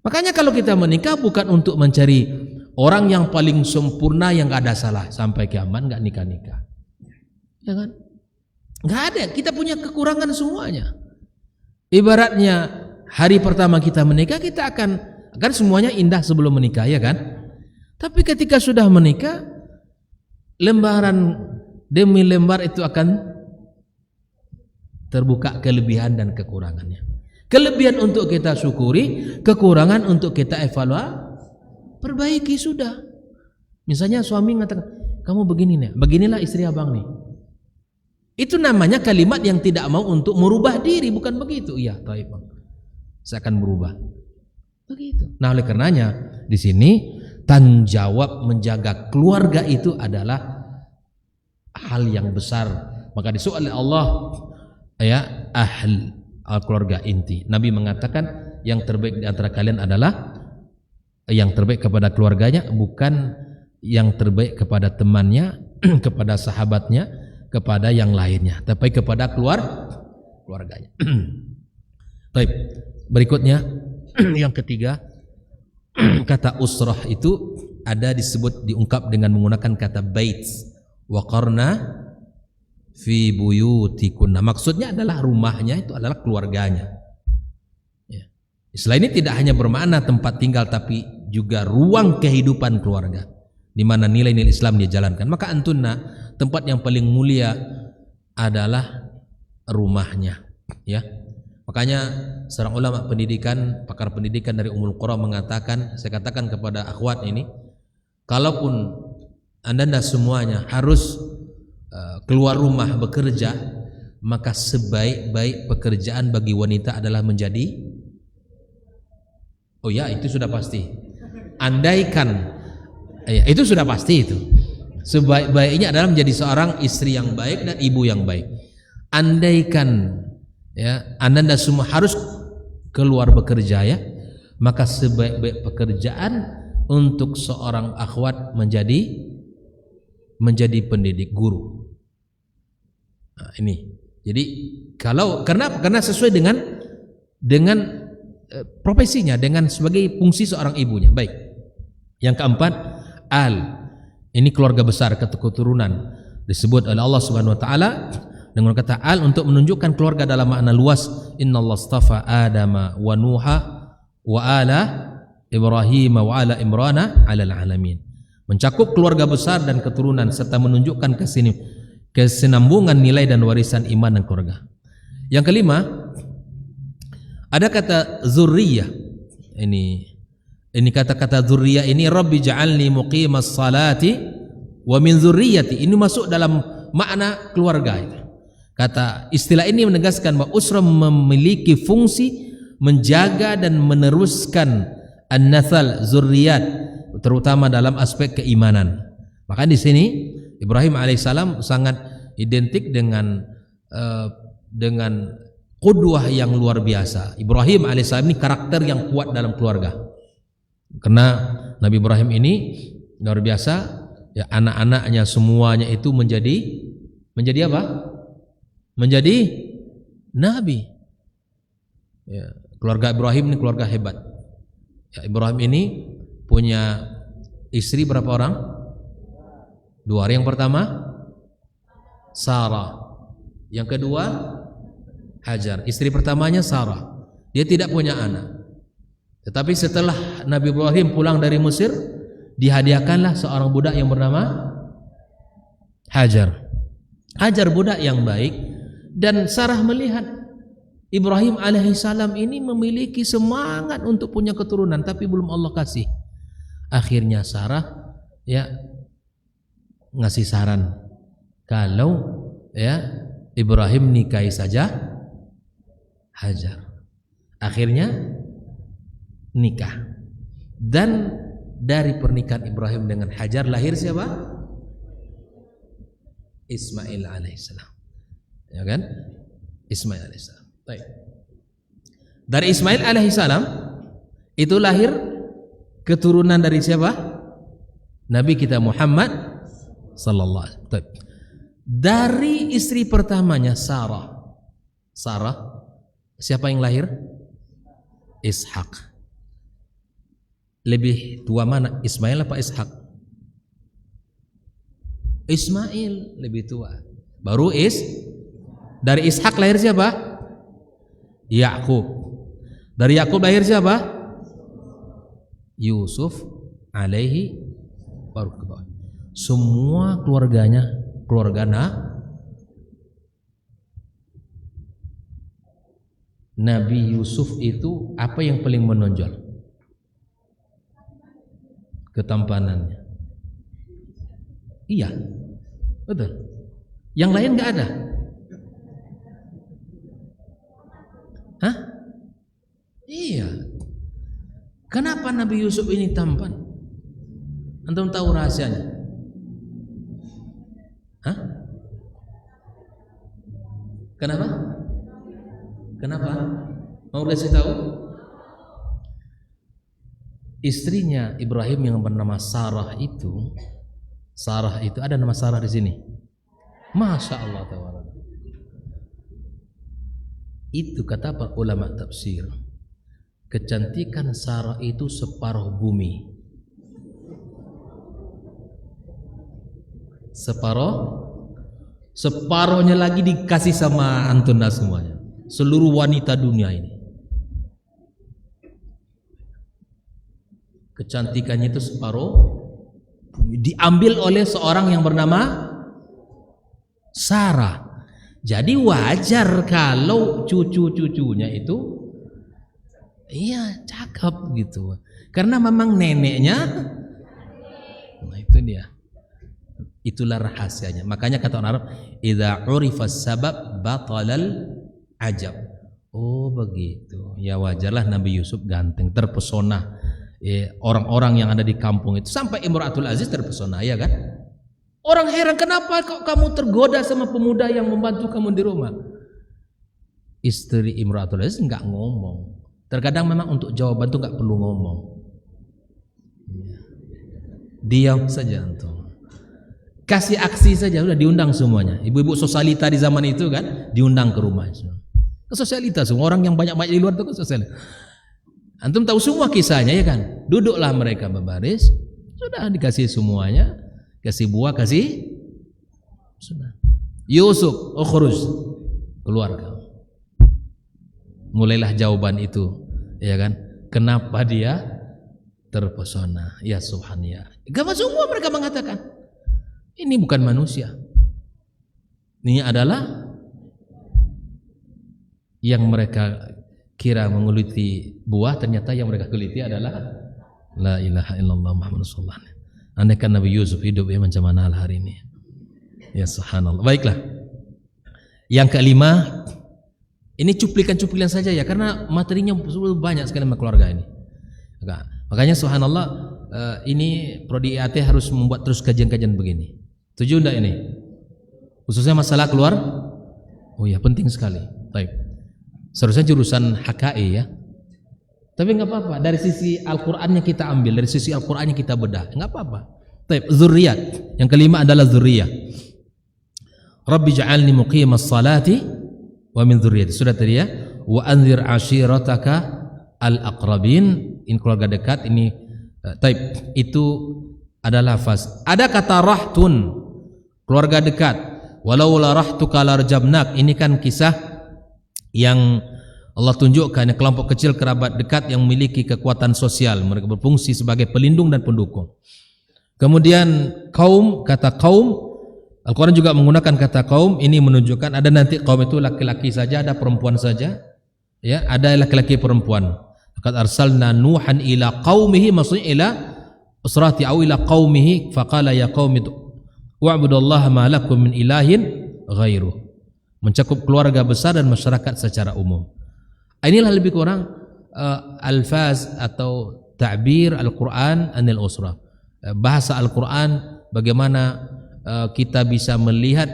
Makanya kalau kita menikah bukan untuk mencari orang yang paling sempurna yang gak ada salah sampai kiamat, gak nikah-nikah. Ya kan? Gak ada, kita punya kekurangan semuanya. Ibaratnya hari pertama kita menikah, kita akan semuanya indah sebelum menikah, ya kan? Tapi ketika sudah menikah, lembaran demi lembar itu akan terbuka kelebihan dan kekurangannya. Kelebihan untuk kita syukuri, kekurangan untuk kita perbaiki sudah. Misalnya suami mengatakan, kamu begini nih, beginilah istri abang nih. Itu namanya kalimat yang tidak mau untuk merubah diri, bukan begitu? Iya, baik bang, saya akan berubah. Begitu. Nah, oleh karenanya di sini tanggung jawab menjaga keluarga itu adalah hal yang besar. Maka disuruh oleh Allah, ya, keluarga inti. Nabi mengatakan yang terbaik di antara kalian adalah yang terbaik kepada keluarganya, bukan yang terbaik kepada temannya, kepada sahabatnya, kepada yang lainnya, tapi kepada keluarganya. Baik, berikutnya yang ketiga, kata usrah itu ada disebut, diungkap dengan menggunakan kata bait. Waqarna fi buyutikunna, maksudnya adalah rumahnya itu adalah keluarganya. Ya. Istilah ini tidak hanya bermakna tempat tinggal, tapi juga ruang kehidupan keluarga, di mana nilai-nilai Islam dia jalankan. Maka antunna, tempat yang paling mulia adalah rumahnya, ya. Makanya seorang ulama pendidikan, pakar pendidikan dari Ummul Qura mengatakan, saya katakan kepada akhwat ini, kalaupun anda semuanya harus keluar rumah bekerja, maka sebaik-baik pekerjaan bagi wanita adalah menjadi, oh ya, itu sudah pasti. Andaikan, ya, itu sudah pasti itu. Sebaik-baiknya adalah menjadi seorang istri yang baik dan ibu yang baik. Andaikan, ya, anda semua harus keluar bekerja, ya, maka sebaik-baik pekerjaan untuk seorang akhwat menjadi pendidik, guru. Nah, ini. Jadi karena sesuai dengan profesinya, dengan sebagai fungsi seorang ibunya. Baik. Yang keempat, ini keluarga besar, keturunan, disebut oleh Allah Subhanahu wa taala dengan kata untuk menunjukkan keluarga dalam makna luas. Innallaha astafa Adama wa Nuha wa ala Ibrahim wa ala Imrana 'alal alamin. Mencakup keluarga besar dan keturunan serta menunjukkan kesinambungan nilai dan warisan iman dan keluarga. Yang kelima, ada kata zurriyah. Ini kata-kata zurriyah ini, Rabbi ja'alni muqimas salati wa min zurriyati. Ini masuk dalam makna keluarga itu. Kata istilah ini menegaskan bahwa usrah memiliki fungsi menjaga dan meneruskan an-nathal, zurriyat, terutama dalam aspek keimanan. Maka di sini Ibrahim alaihissalam sangat identik dengan qudwah yang luar biasa. Ibrahim alaihissalam ini karakter yang kuat dalam keluarga. Karena Nabi Ibrahim ini luar biasa, ya, anak-anaknya semuanya itu menjadi apa? Menjadi nabi. Ya, keluarga Ibrahim ini keluarga hebat. Ya, Ibrahim ini punya istri berapa orang? 2 orang. Yang pertama Sarah, yang kedua Hajar. Istri pertamanya Sarah, dia tidak punya anak. Tetapi setelah Nabi Ibrahim pulang dari Mesir, dihadiahkanlah seorang budak yang bernama Hajar. Hajar budak yang baik, dan Sarah melihat Ibrahim alaihissalam ini memiliki semangat untuk punya keturunan, tapi belum Allah kasih. Akhirnya Sarah, ya, ngasih saran, kalau, ya, Ibrahim nikahi saja Hajar. Akhirnya nikah, dan dari pernikahan Ibrahim dengan Hajar lahir siapa? Ismail alaihissalam, ya kan? Ismail alaihissalam. Baik. Dari Ismail alaihissalam itu lahir keturunan dari siapa? Nabi kita Muhammad sallallahu alaihi wasallam. Dari istri pertamanya Sarah. Siapa yang lahir? Ishak. Lebih tua mana? Ismail apa Ishak? Ismail lebih tua. Baru dari Ishak lahir siapa? Yakub. Dari Yakub lahir siapa? Yusuf alaihi barakatuh. Semua keluarga Nabi Yusuf itu apa yang paling menonjol? Ketampanannya. Iya, betul. Yang lain nggak ada. Hah? Iya. Kenapa Nabi Yusuf ini tampan? Antum tahu rahasianya? Hah? Kenapa? Mau kasih tahu? Istrinya Ibrahim yang bernama Sarah itu ada nama Sarah di sini. Masya Allah tawala. Itu kata para ulama tafsir. Kecantikan Sarah itu separuh bumi. Separuhnya lagi dikasih sama antuna semuanya. Seluruh wanita dunia ini. Kecantikannya itu separuh diambil oleh seorang yang bernama Sarah. Jadi wajar kalau cucu-cucunya itu cakep gitu. Karena memang neneknya. Nah itu dia. Itulah rahasianya. Makanya kata orang Arab, idza urifas sabab batalal ajab. Oh begitu. Ya wajarlah Nabi Yusuf ganteng, terpesona. Orang-orang yang ada di kampung itu sampai Imratul Aziz terpesona, ya kan? Orang heran kenapa kok kamu tergoda sama pemuda yang membantu kamu di rumah. Istri Imratul Aziz nggak ngomong. Terkadang memang untuk jawaban tuh nggak perlu ngomong. Diam saja antum. Kasih aksi saja, udah diundang semuanya. Ibu-ibu sosialita di zaman itu kan diundang ke rumah. Ke sosialita semua orang yang banyak-banyak di luar itu ke sosialita. Antum tahu semua kisahnya ya kan? Duduklah mereka berbaris, sudah dikasih semuanya, kasih buah, kasih sudah. Yusuf, ukhruj, keluar kamu. Mulailah jawaban itu, ya kan? Kenapa dia terpesona? Ya subhanallah. Karena semua mereka mengatakan ini bukan manusia. Ini adalah yang mereka kira menguliti buah, ternyata yang mereka geliti adalah la ilaha illallah Muhammad sallallahu alaihi wasallam. Andaikan Nabi Yusuf hidup macam mana hari ini. Ya subhanallah. Baiklah. Yang kelima, ini cuplikan-cuplikan saja ya, karena materinya banyak sekali sama keluarga ini. Makanya subhanallah, ini Prodi IAT harus membuat terus kajian-kajian begini. Setuju enggak ini? Khususnya masalah keluar. Oh ya, penting sekali. Baik. Seharusnya jurusan HKI ya. Tapi enggak apa-apa, dari sisi Al-Qur'annya kita ambil, dari sisi Al-Qur'annya kita bedah. Enggak apa-apa. Baik, zurriyat. Yang kelima adalah zurriyah. Rabbi ja'alni muqimas salati wa min dzurriyyati. Sudah tadi ya. Wa anzir ashirataka al-aqrabin. Ini keluarga dekat ini. Taib, itu adalah lafaz. Ada kata rahtun, keluarga dekat. Walau la rahtuka larjamnak. Ini kan kisah yang Allah tunjukkan kelompok kecil kerabat dekat yang memiliki kekuatan sosial, mereka berfungsi sebagai pelindung dan pendukung. Kemudian kaum, kata kaum, Al-Quran juga menggunakan kata kaum. Ini menunjukkan ada nanti kaum itu laki-laki saja, ada perempuan saja, ya, ada laki-laki perempuan. Laqad arsalna Nuhan ila qaumihi, maksudnya ila usrati aw ila qaumihi faqala ya qaumi wa'budullaha ma lakum min ilahin ghairuh. Mencakup keluarga besar dan masyarakat secara umum. Inilah lebih kurang alfaz atau ta'bir Al-Quran anil usrah. Bahasa Al-Quran, bagaimana kita bisa melihat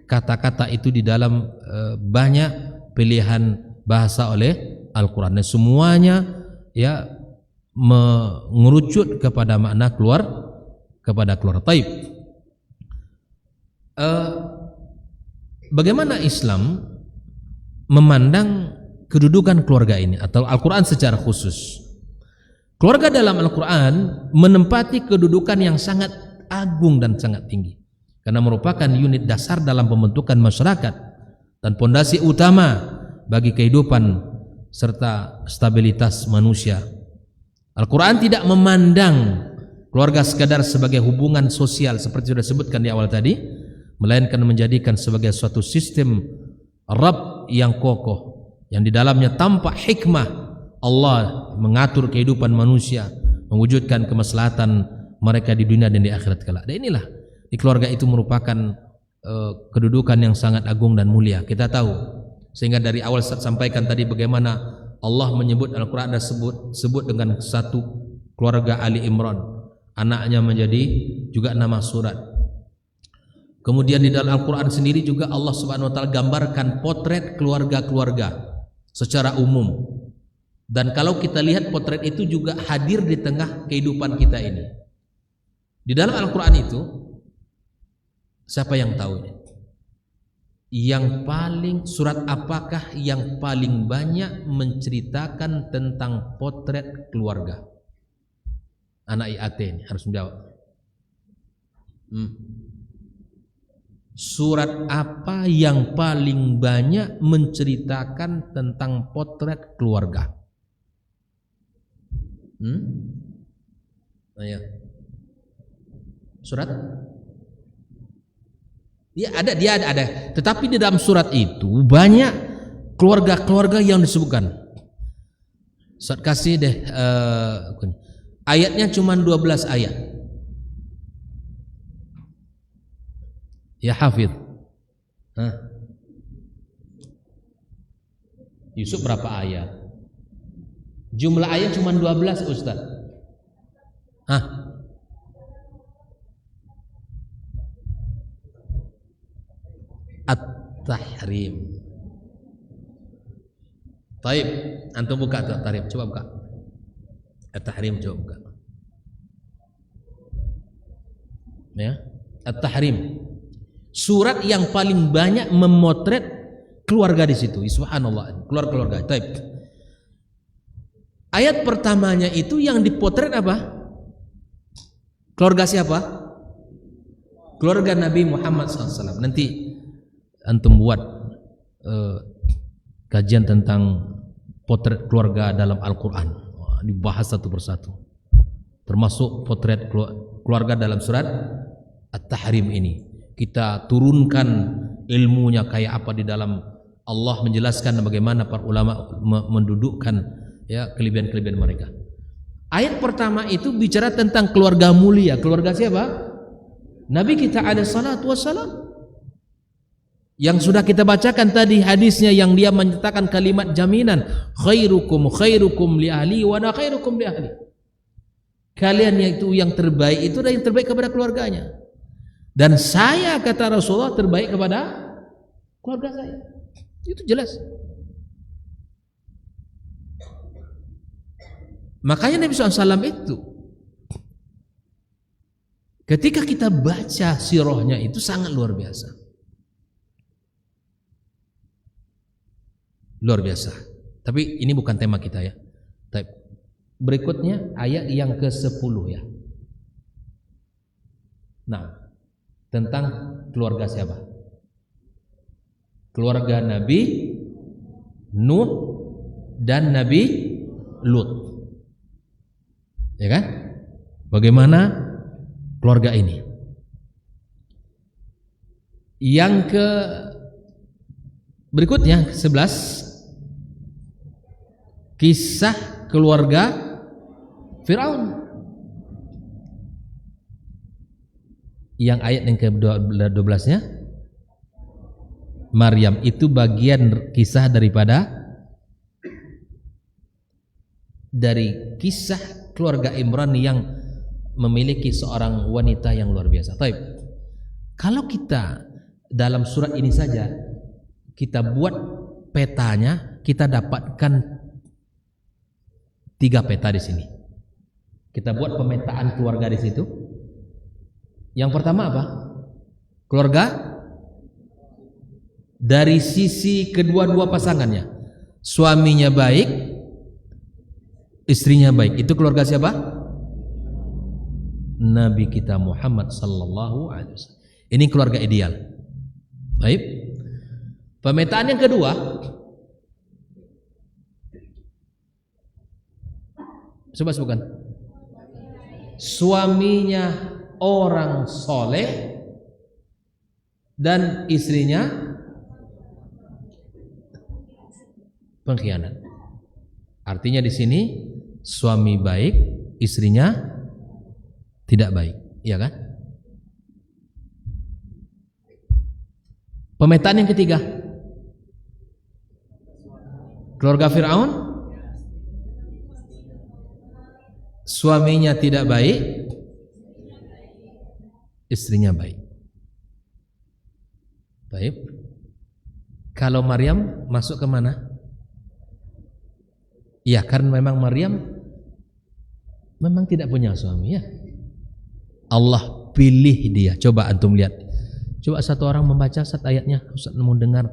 kata-kata itu di dalam banyak pilihan bahasa oleh Al-Quran. Dan semuanya ya mengerucut kepada makna kepada keluar. Taib. Bagaimana Islam memandang kedudukan keluarga ini atau Al-Quran secara khusus? Keluarga dalam Al-Quran menempati kedudukan yang sangat agung dan sangat tinggi karena merupakan unit dasar dalam pembentukan masyarakat dan pondasi utama bagi kehidupan serta stabilitas manusia. Al-Quran tidak memandang keluarga sekadar sebagai hubungan sosial seperti sudah disebutkan di awal tadi, melainkan menjadikan sebagai suatu sistem Rabb yang kokoh yang di dalamnya tampak hikmah Allah mengatur kehidupan manusia, mewujudkan kemaslahatan mereka di dunia dan di akhirat kelak. Dan inilah di keluarga itu merupakan kedudukan yang sangat agung dan mulia. Kita tahu sehingga dari awal saya sampaikan tadi bagaimana Allah menyebut Al-Quran dan sebut dengan satu keluarga Ali Imran, anaknya menjadi juga nama surat. Kemudian di dalam Al-Quran sendiri juga Allah Subhanahu wa taala gambarkan potret keluarga-keluarga secara umum. Dan kalau kita lihat potret itu juga hadir di tengah kehidupan kita ini. Di dalam Al-Quran itu siapa yang tahu? Yang paling surat apakah yang paling banyak menceritakan tentang potret keluarga? Anak IAT ini harus menjawab. Surat apa yang paling banyak menceritakan tentang potret keluarga? Ayo. Surat? Dia ada. Tetapi di dalam surat itu banyak keluarga-keluarga yang disebutkan. Ustaz kasih deh ayatnya cuma 12 ayat. Ya Hafidh. Yusuf berapa ayat? Jumlah ayat cuma 12 Ustaz. At-Tahrim. Taib, antum buka tuh At-Tahrim, coba buka. At-Tahrim coba buka. Ya, At-Tahrim. Surat yang paling banyak memotret keluarga di situ. Subhanallah, keluarga. Taib. Ayat pertamanya itu yang dipotret apa? Keluarga siapa? Keluarga Nabi Muhammad SAW. Nanti antum buat kajian tentang potret keluarga dalam Al-Quran. Dibahas satu persatu. Termasuk potret keluarga dalam surat At-Tahrim ini. Kita turunkan ilmunya kayak apa di dalam Allah menjelaskan bagaimana para ulama mendudukkan ya kelebihan-kelebihan mereka. Ayat pertama itu bicara tentang keluarga mulia. Keluarga siapa? Nabi kita alaihi salatu wassalam. Yang sudah kita bacakan tadi hadisnya yang dia menyatakan kalimat jaminan, khairukum li ahli wa ana khairukum li ahli. Kalian itu yang terbaik itu adalah yang terbaik kepada keluarganya. Dan saya kata Rasulullah terbaik kepada keluarga saya. Itu jelas. Makanya Nabi SAW itu ketika kita baca sirahnya itu sangat luar biasa. Luar biasa. Tapi ini bukan tema kita ya. Berikutnya ayat yang ke-10 ya. Nah, tentang keluarga siapa? Keluarga Nabi Nuh dan Nabi Lut. Ya kan? Bagaimana keluarga ini? Yang ke berikutnya 11 kisah keluarga Firaun. Yang ayat yang ke-12-nya Maryam itu bagian kisah dari kisah keluarga Imran yang memiliki seorang wanita yang luar biasa. Taib. Kalau kita dalam surat ini saja kita buat petanya, kita dapatkan 3 peta di sini. Kita buat pemetaan keluarga di situ. Yang pertama apa? Keluarga dari sisi kedua-dua pasangannya. Suaminya baik, istrinya baik. Itu keluarga siapa? Nabi kita Muhammad sallallahu alaihi wasallam. Ini keluarga ideal. Baik. Pemetaan yang kedua, coba sebutkan. Suaminya orang soleh dan istrinya pengkhianat. Artinya di sini suami baik, istrinya tidak baik, iya kan? Pemetaan yang ketiga, keluarga Fir'aun, suaminya tidak baik, istrinya baik. Baik. Kalau Maryam masuk ke mana? Ya, karena memang Maryam memang tidak punya suami, ya. Allah pilih dia. Coba antum lihat. Coba satu orang membaca satu ayatnya. Ustaz mau dengar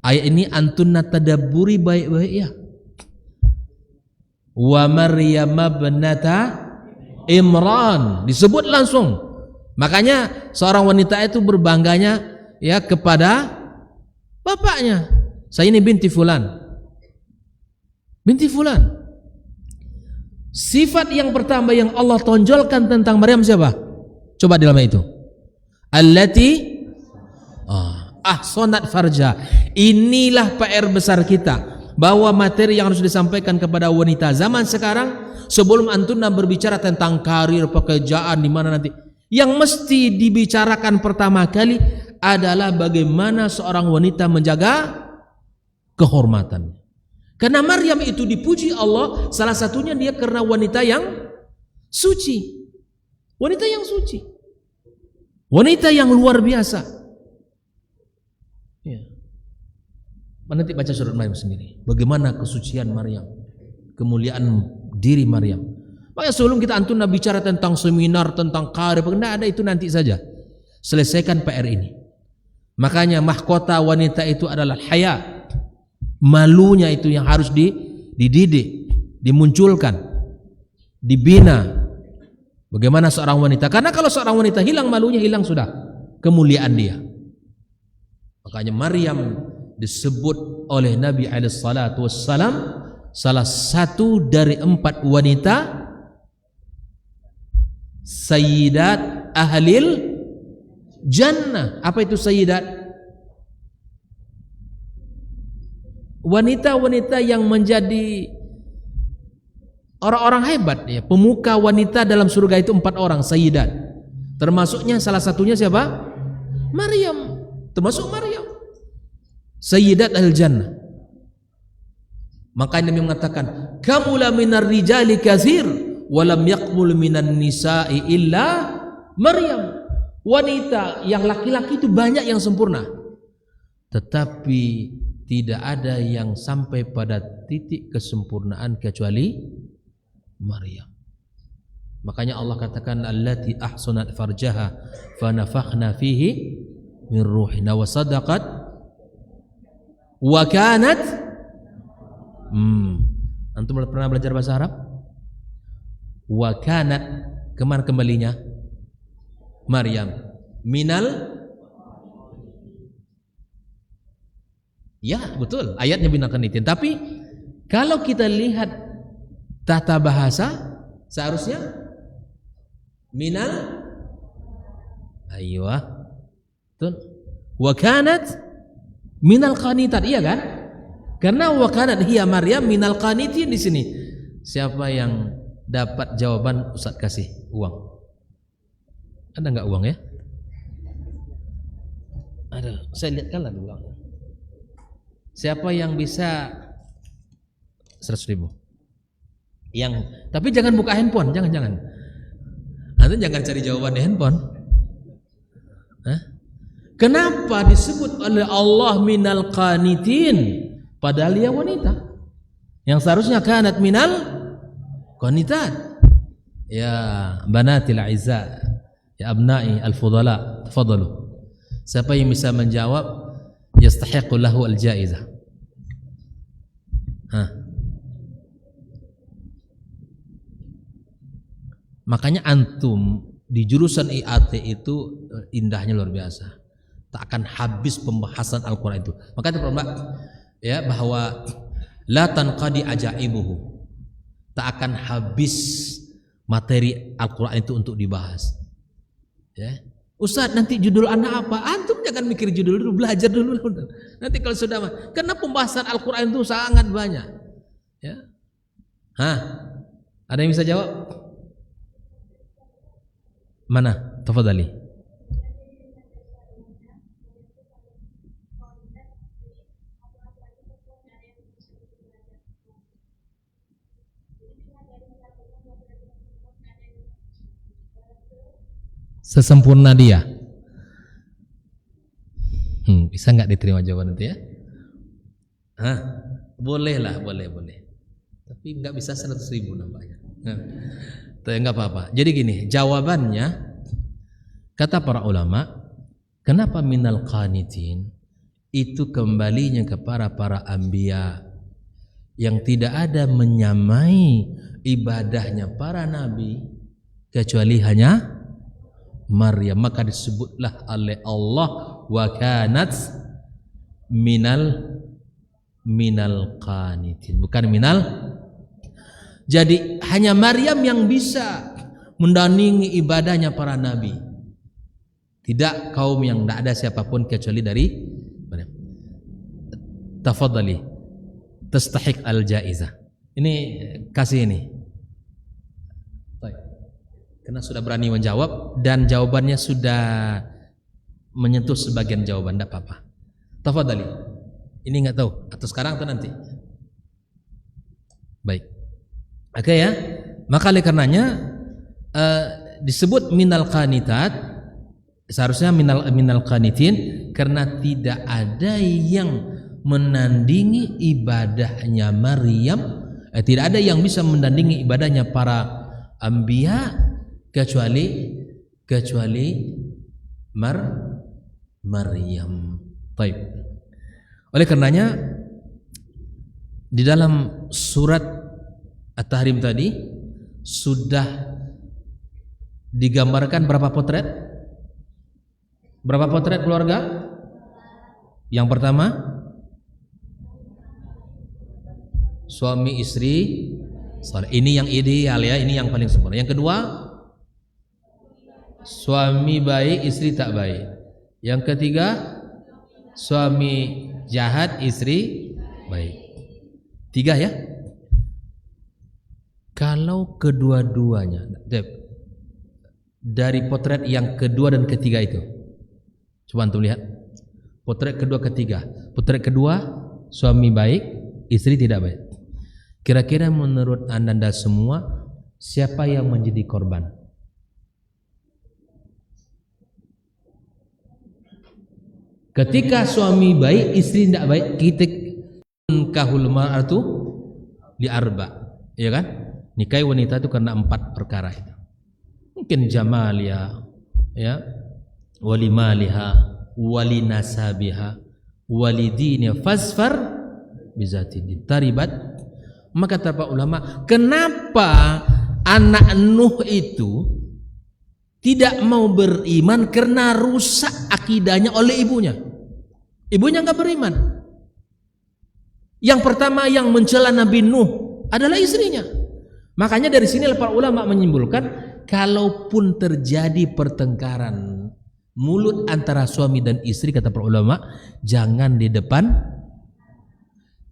ayat ini, antum tadabburi baik-baik ya. Wa Maryam ibnata Imran, disebut langsung. Makanya seorang wanita itu berbangganya ya kepada bapaknya. Saya ini binti fulan. Binti fulan. Sifat yang pertama yang Allah tonjolkan tentang Maryam siapa? Coba dalam itu. Allati ahsanat farja. Inilah PR besar kita, bahwa materi yang harus disampaikan kepada wanita zaman sekarang, sebelum antuna berbicara tentang karir, pekerjaan di mana nanti, yang mesti dibicarakan pertama kali adalah bagaimana seorang wanita menjaga kehormatannya. Karena Maryam itu dipuji Allah, salah satunya dia karena wanita yang suci. Wanita yang suci. Wanita yang luar biasa. Ya. Nanti baca surat Maryam sendiri. Bagaimana kesucian Maryam, kemuliaan diri Maryam. Makanya sebelum kita antuna bicara tentang seminar, tentang karir, tidak ada, itu nanti saja. Selesaikan PR ini. Makanya mahkota wanita itu adalah haya. Malunya itu yang harus dididik, dimunculkan, dibina. Bagaimana seorang wanita? Karena kalau seorang wanita hilang malunya, hilang sudah kemuliaan dia. Makanya Maryam disebut oleh Nabi alaihissalatu wassalam salah satu dari 4 wanita sayyidat ahlil jannah. Apa itu sayyidat? Wanita-wanita yang menjadi orang-orang hebat ya, pemuka wanita dalam surga itu 4 orang sayyidat. Termasuknya salah satunya siapa? Maryam. Termasuk Maryam. Sayyidat al-jannah. Maka Nabi mengatakan, "Kamula minar rijali katsir wa lam yaqbul minan nisa'i illa Maryam." Wanita yang laki-laki itu banyak yang sempurna. Tetapi tidak ada yang sampai pada titik kesempurnaan kecuali Maryam. Makanya Allah katakan allati ahsanat farjaha fa nafakhna fihi min ruhina wa sadaqat wa kanat antum pernah belajar bahasa Arab? Wa kanat kemana kembalinya? Maryam minal. Ya betul, ayatnya binakan itu. Tapi kalau kita lihat tata bahasa, seharusnya minal aywa betul. Wa kanat minal qanitat, iya kan? Karena wa kanat hiya Maryam minal qanitin di sini. Siapa yang dapat jawaban, Ustaz kasih uang. Ada enggak uang ya? Ada, saya lihat kan ada uangnya. Siapa yang bisa 100.000? Yang, tapi jangan buka handphone, jangan. Anda jangan cari jawaban di handphone. Hah? Kenapa disebut oleh Allah minal qanitin? Padahal dia wanita. Yang seharusnya kanat minal qanitat. Ya banatil aizza, ya abnai al-fudala, tafadhalu. Siapa yang bisa menjawab yastahiqu lahu al-jaizah. Makanya antum di jurusan IAT itu indahnya luar biasa. Tak akan habis pembahasan Al-Quran itu. Makanya Pak ya, bahwa la tanqadi ajaibuhu. Tak akan habis materi Al-Quran itu untuk dibahas. Ya. Ustaz, nanti judul anak apa? Antum jangan mikir judul dulu, belajar dulu. Nanti kalau sudah, karena pembahasan Al-Quran itu sangat banyak. Ya. Ada yang bisa jawab? Mana? Tafadhali. Sesempurna dia. Bisa nggak diterima jawaban itu ya? Boleh lah, boleh. Tapi nggak bisa 100.000 nampaknya. Nggak apa-apa. Jadi gini, jawabannya kata para ulama, kenapa minal qanitin? Itu kembalinya kepada para anbiya yang tidak ada menyamai ibadahnya para nabi kecuali hanya Maryam. Maka disebutlah oleh Allah wa kanat minal qanitin, bukan minal. Jadi hanya Maryam yang bisa mendandingi ibadahnya para nabi, tidak kaum yang tidak ada siapapun kecuali dari Maryam. Tafadhali, tastahiq al-jaizah. Ini kasih ini. Karena sudah berani menjawab dan jawabannya sudah menyentuh sebagian jawaban, tidak apa-apa. Tafadhali. Ini nggak tahu atau sekarang atau nanti. Baik. Oke ya. Maka oleh karenanya disebut minal qanitat, seharusnya minal qanitin, karena tidak ada yang menandingi ibadahnya Maryam, tidak ada yang bisa menandingi ibadahnya para anbiya kecuali Maryam. Baik. Oleh karenanya di dalam surat At-Tahrim tadi sudah digambarkan berapa potret? Berapa potret keluarga? Yang pertama, suami istri saleh. Ini yang ideal ya, ini yang paling sempurna. Yang kedua, suami baik, istri tak baik. Yang ketiga, suami jahat, istri baik. 3 ya. Kalau kedua-duanya dari potret yang kedua dan ketiga itu, coba antum lihat potret kedua ketiga. Potret kedua, suami baik, istri tidak baik. Kira-kira menurut anda semua siapa yang menjadi korban? Ketika suami baik, istri tidak baik, kita kahul mar'atu li arba, ya kan? Nikahi wanita itu karena 4 perkara itu. Mungkin jamalia, ya, wali maliha, wali nasabiha, wali diniha, fasfar bizati din. Taribat. Maka kata para ulama, kenapa anak Nuh itu tidak mau beriman? Karena rusak akidahnya oleh ibunya. Ibunya enggak beriman. Yang pertama yang mencela Nabi Nuh adalah istrinya. Makanya dari sini para ulama menyimpulkan, kalaupun terjadi pertengkaran mulut antara suami dan istri, kata para ulama, jangan di depan,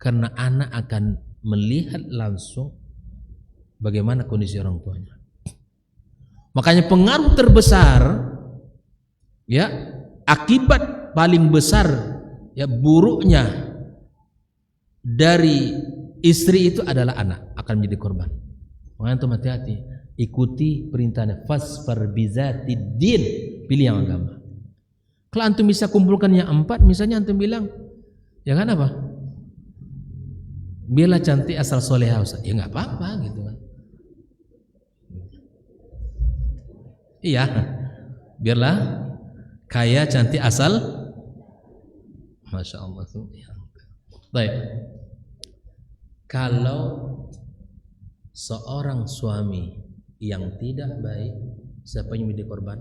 karena anak akan melihat langsung bagaimana kondisi orang tuanya. Makanya pengaruh terbesar, ya, akibat paling besar, ya, buruknya dari istri itu adalah anak akan menjadi korban. Makanya antum hati-hati, ikuti perintahnya, fasfar bizati din, pilih yang agama. Kalau antum bisa kumpulkan yang 4, misalnya antum bilang, ya kan apa? Biarlah cantik asal soleha, ya nggak apa-apa gitu kan. Iya, biarlah kaya cantik asal Masya Allah. Baik. Kalau seorang suami yang tidak baik, siapa yang menjadi korban?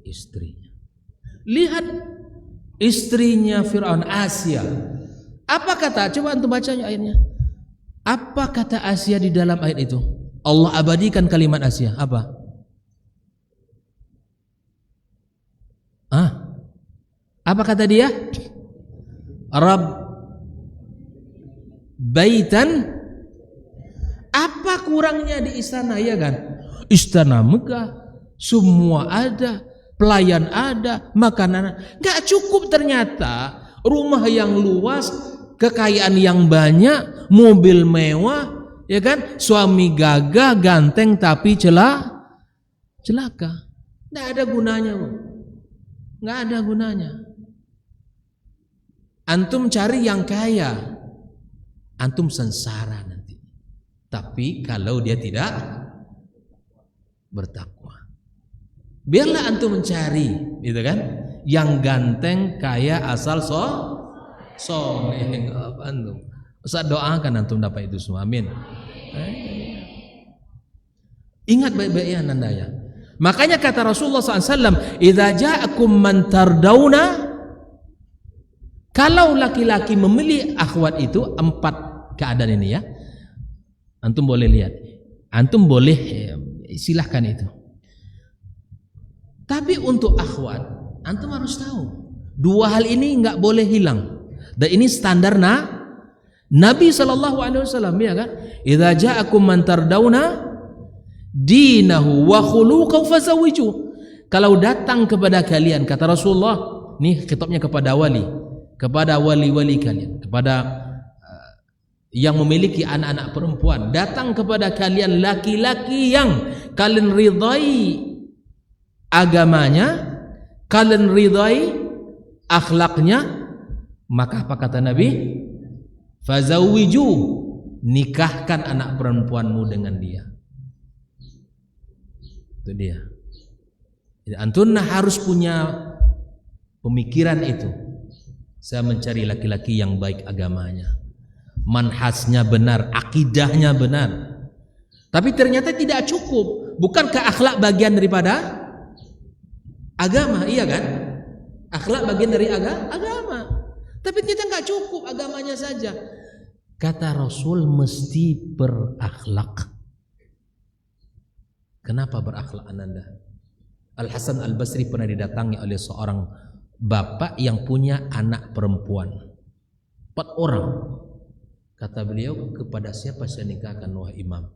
Istrinya. Lihat istrinya Fir'aun, Asia. Apa kata? Coba antum baca ayatnya. Apa kata Asia di dalam ayat itu? Allah abadikan kalimat Asia. Apa? Apa kata dia? Rabb baitan. Apa kurangnya di istana, ya kan? Istana megah, semua ada, pelayan ada, makanan ada. Gak cukup ternyata. Rumah yang luas, kekayaan yang banyak, mobil mewah, ya kan? Suami gagah, ganteng tapi celaka. Nggak ada gunanya, Bu. Nggak ada gunanya. Antum cari yang kaya, antum sengsara nanti. Tapi kalau dia tidak bertakwa, biarlah antum mencari, gitu kan? Yang ganteng, kaya, asal soleh. Antum Ustaz doakan antum dapat itu semua. Amin. Ingat baik-baik ya Nanda ya. Makanya kata Rasulullah SAW, idza ja'akum man tardawna. Kalau laki-laki memilih akhwat itu 4 keadaan ini ya. Antum boleh lihat. Antum boleh silahkan itu. Tapi untuk akhwat, antum harus tahu 2 hal ini nggak boleh hilang. Dan ini standar Nabi SAW ya kan. Idza ja'akum man tardawna dinahu wa khuluquhu fazawwiju. Kalau datang kepada kalian, kata Rasulullah, nih kitabnya kepada wali-wali kalian, kepada yang memiliki anak-anak perempuan, datang kepada kalian laki-laki yang kalian ridai agamanya, kalian ridai akhlaknya, maka apa kata Nabi? Fazawwiju, nikahkan anak perempuanmu dengan dia. Itu dia. Jadi, antum harus punya pemikiran itu. Saya mencari laki-laki yang baik agamanya, manhajnya benar, akidahnya benar. Tapi ternyata tidak cukup. Bukankah akhlak bagian daripada agama? Iya kan? Akhlak bagian dari agama. Tapi kita nggak cukup agamanya saja. Kata Rasul mesti berakhlak. Kenapa berakhlak Ananda? Al-Hasan Al-Basri pernah didatangi oleh seorang bapak yang punya anak perempuan 4 orang. Kata beliau, kepada siapa saya nikahkan wahai imam?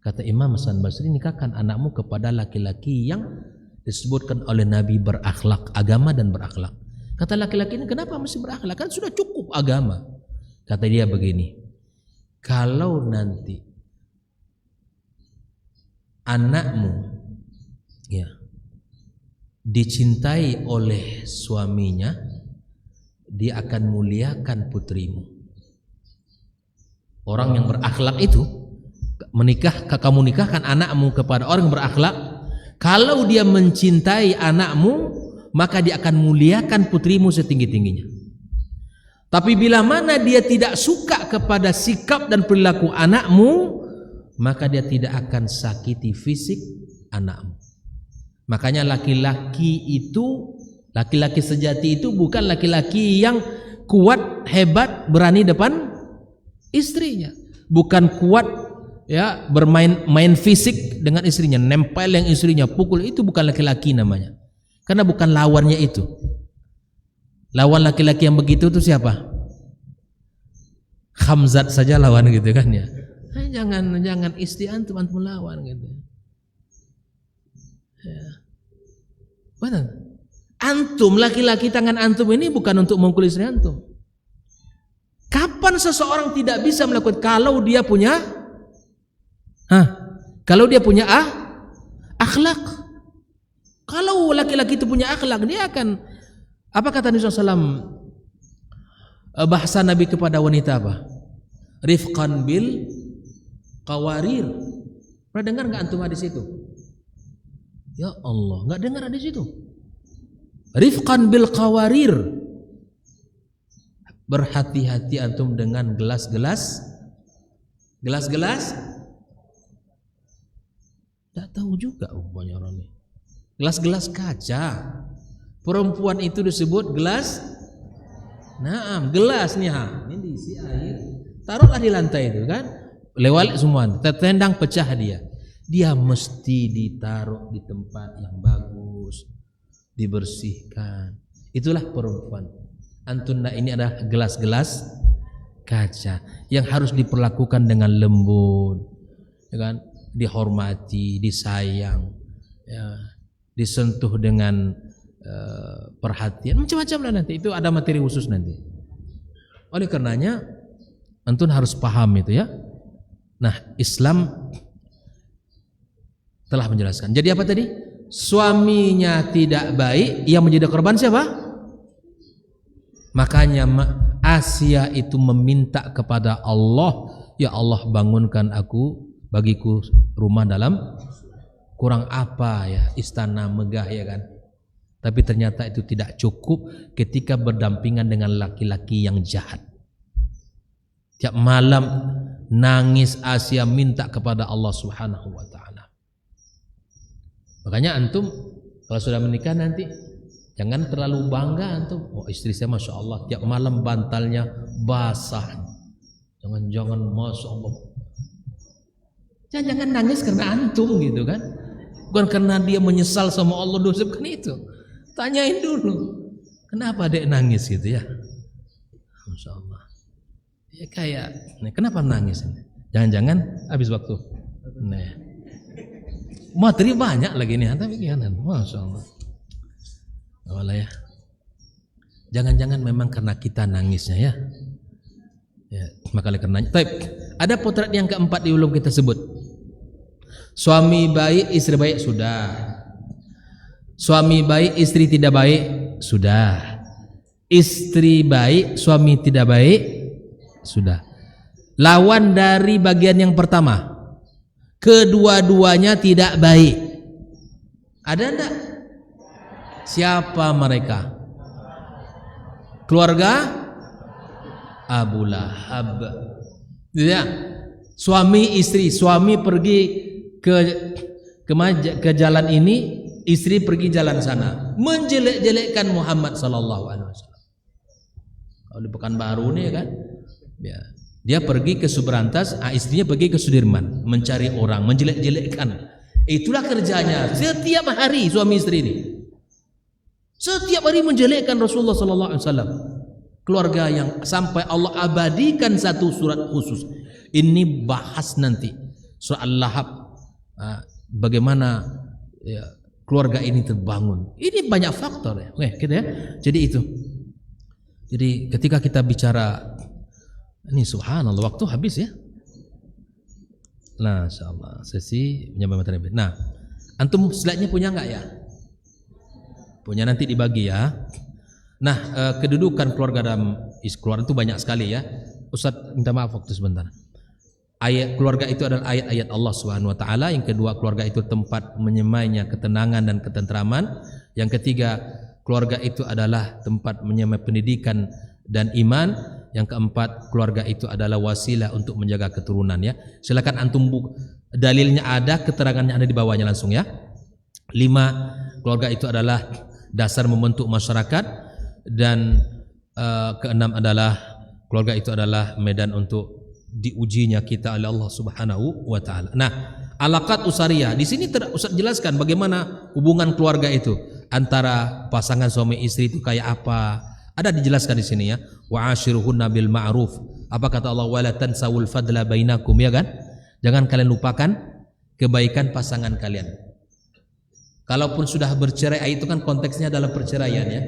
Kata Imam Hasan Basri, nikahkan anakmu kepada laki-laki yang disebutkan oleh Nabi berakhlak, agama dan berakhlak. Kata laki-laki ini, kenapa mesti berakhlak? Kan sudah cukup agama. Kata dia begini, kalau nanti anakmu ya dicintai oleh suaminya, dia akan muliakan putrimu. Orang yang berakhlak itu kamu nikahkan anakmu kepada orang yang berakhlak. Kalau dia mencintai anakmu, maka dia akan muliakan putrimu setinggi-tingginya. Tapi bila mana dia tidak suka kepada sikap dan perilaku anakmu, maka dia tidak akan sakiti fisik anakmu. Makanya laki-laki sejati itu bukan laki-laki yang kuat, hebat, berani depan istrinya. Bukan kuat ya bermain fisik dengan istrinya, nempel yang istrinya, pukul, itu bukan laki-laki namanya. Karena bukan lawannya itu. Lawan laki-laki yang begitu itu siapa? Khamzat saja lawan gitu kan ya. Jangan istri antum lawan gitu. Ya. Benar. Antum laki-laki, tangan antum ini bukan untuk memukul istri antum. Kapan seseorang tidak bisa melakukan? Kalau dia punya akhlak. Kalau laki-laki itu punya akhlak, dia akan, apa kata Nabi SAW? Bahasa Nabi kepada wanita apa? Rifqan bil qawarir. Pernah dengar nggak antum hadis itu? Ya Allah, nggak dengar hadis itu. Rifqan bil qawarir. berhati-hati antum dengan gelas-gelas. Tidak tahu juga banyak orang ini. Gelas-gelas kaca. Perempuan itu disebut gelas. Naam, gelas nih ini diisi air. Taruhlah di lantai itu kan. Lewat semua, tertendang pecah dia. Dia mesti ditaruh di tempat yang bagus, dibersihkan. Itulah perempuan. Antunda ini adalah gelas-gelas kaca yang harus diperlakukan dengan lembut, ya kan? Dihormati, disayang, ya, disentuh dengan perhatian, macam-macam lah nanti. Itu ada materi khusus nanti. Oleh karenanya antum harus paham itu ya. Nah, Islam telah menjelaskan. Jadi apa tadi? Suaminya tidak baik, yang menjadi korban siapa? Makanya Asia itu meminta kepada Allah, ya Allah bangunkan bagiku rumah dalam kurang apa ya, istana megah ya kan. Tapi ternyata itu tidak cukup ketika berdampingan dengan laki-laki yang jahat. Tiap malam nangis Asia minta kepada Allah Subhanahu wa taala. Makanya antum kalau sudah menikah nanti jangan terlalu bangga antum. Oh, istri saya Masya Allah tiap malam bantalnya basah. Jangan-jangan Masya Allah. Jangan nangis karena antum gitu kan. Bukan karena dia menyesal sama Allah dosa, bukan itu. Tanyain dulu. Kenapa dek nangis gitu ya? Masya Allah. Ya kayak, kenapa nangis? Jangan-jangan habis waktu. Nah, materi banyak lagi nih, tapi gimana? Masya Allah. Allah ya. Jangan-jangan memang karena kita nangisnya ya. Ya, maka karenanya. Baik, ada potret yang keempat di ulum kita sebut. Suami baik, istri baik sudah. Suami baik, istri tidak baik sudah. Istri baik, suami tidak baik sudah. Lawan dari bagian yang pertama, kedua-duanya tidak baik. Ada enggak? Siapa mereka? Keluarga Abu Lahab. Ya. Suami istri, suami pergi ke jalan ini, istri pergi jalan sana, menjelek-jelekkan Muhammad sallallahu alaihi wasallam. Kalau di Pekanbaru nih kan, ya, dia pergi ke Subrantas, istrinya pergi ke Sudirman, mencari orang, menjelek-jelekkan. Itulah kerjanya setiap hari suami istri ini. Setiap hari menjelekkan Rasulullah sallallahu alaihi wasallam. Keluarga yang sampai Allah abadikan satu surat khusus. Ini bahas nanti surat Al-Lahab, bagaimana ya, keluarga ini terbangun. Ini banyak faktor ya. Oke, gitu ya. Jadi itu. Jadi ketika kita bicara ini subhanallah waktu habis ya. Nah, insyaallah sesi penyambung materi. Nah, antum slide-nya punya enggak ya? Punya, nanti dibagi ya. Nah, kedudukan keluarga dalam keluarga itu banyak sekali ya. Ustaz minta maaf waktu sebentar. Ayat keluarga itu adalah ayat-ayat Allah Subhanahu wa taala. Yang kedua, keluarga itu tempat menyemainya ketenangan dan ketentraman. Yang ketiga, keluarga itu adalah tempat menyemai pendidikan dan iman. Yang keempat, keluarga itu adalah wasilah untuk menjaga keturunan ya. Silakan antum dalilnya ada, keterangannya ada di bawahnya langsung ya. 5, keluarga itu adalah dasar membentuk masyarakat. Dan keenam adalah keluarga itu adalah medan untuk diujinya kita oleh Allah Subhanahu wa taala. Nah, alaqat usariyah di sini Ustaz jelaskan bagaimana hubungan keluarga itu antara pasangan suami istri itu kayak apa. Ada dijelaskan di sini ya. Wa ashiruhunna bil ma'ruf. Apa kata Allah? Wala tansawul fadla bainakum, ya kan? Jangan kalian lupakan kebaikan pasangan kalian. Kalaupun sudah bercerai, itu kan konteksnya dalam perceraian ya.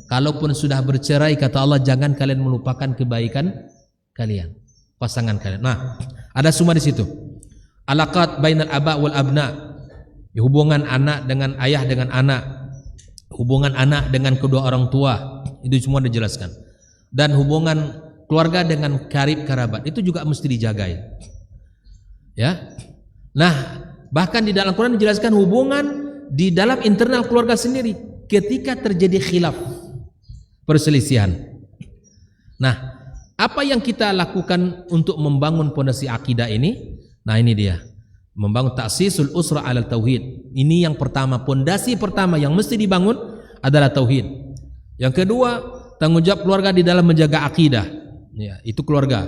Kalaupun sudah bercerai, kata Allah, jangan kalian melupakan kebaikan kalian, pasangan kalian. Nah, ada semua di situ. Alaqat bainal aba wal abna. Hubungan anak dengan ayah dengan anak. Hubungan anak dengan kedua orang tua. Itu semua dijelaskan. Dan hubungan keluarga dengan karib kerabat itu juga mesti dijaga ya. Ya. Nah, bahkan di dalam Quran dijelaskan hubungan di dalam internal keluarga sendiri ketika terjadi khilaf, perselisihan. Nah, Apa yang kita lakukan untuk membangun pondasi akidah ini? Nah, ini dia. Membangun ta'sisul usra 'alal tauhid. Ini yang pertama, pondasi pertama yang mesti dibangun adalah tauhid. Yang kedua, tanggung jawab keluarga di dalam menjaga akidah. Ya, itu keluarga.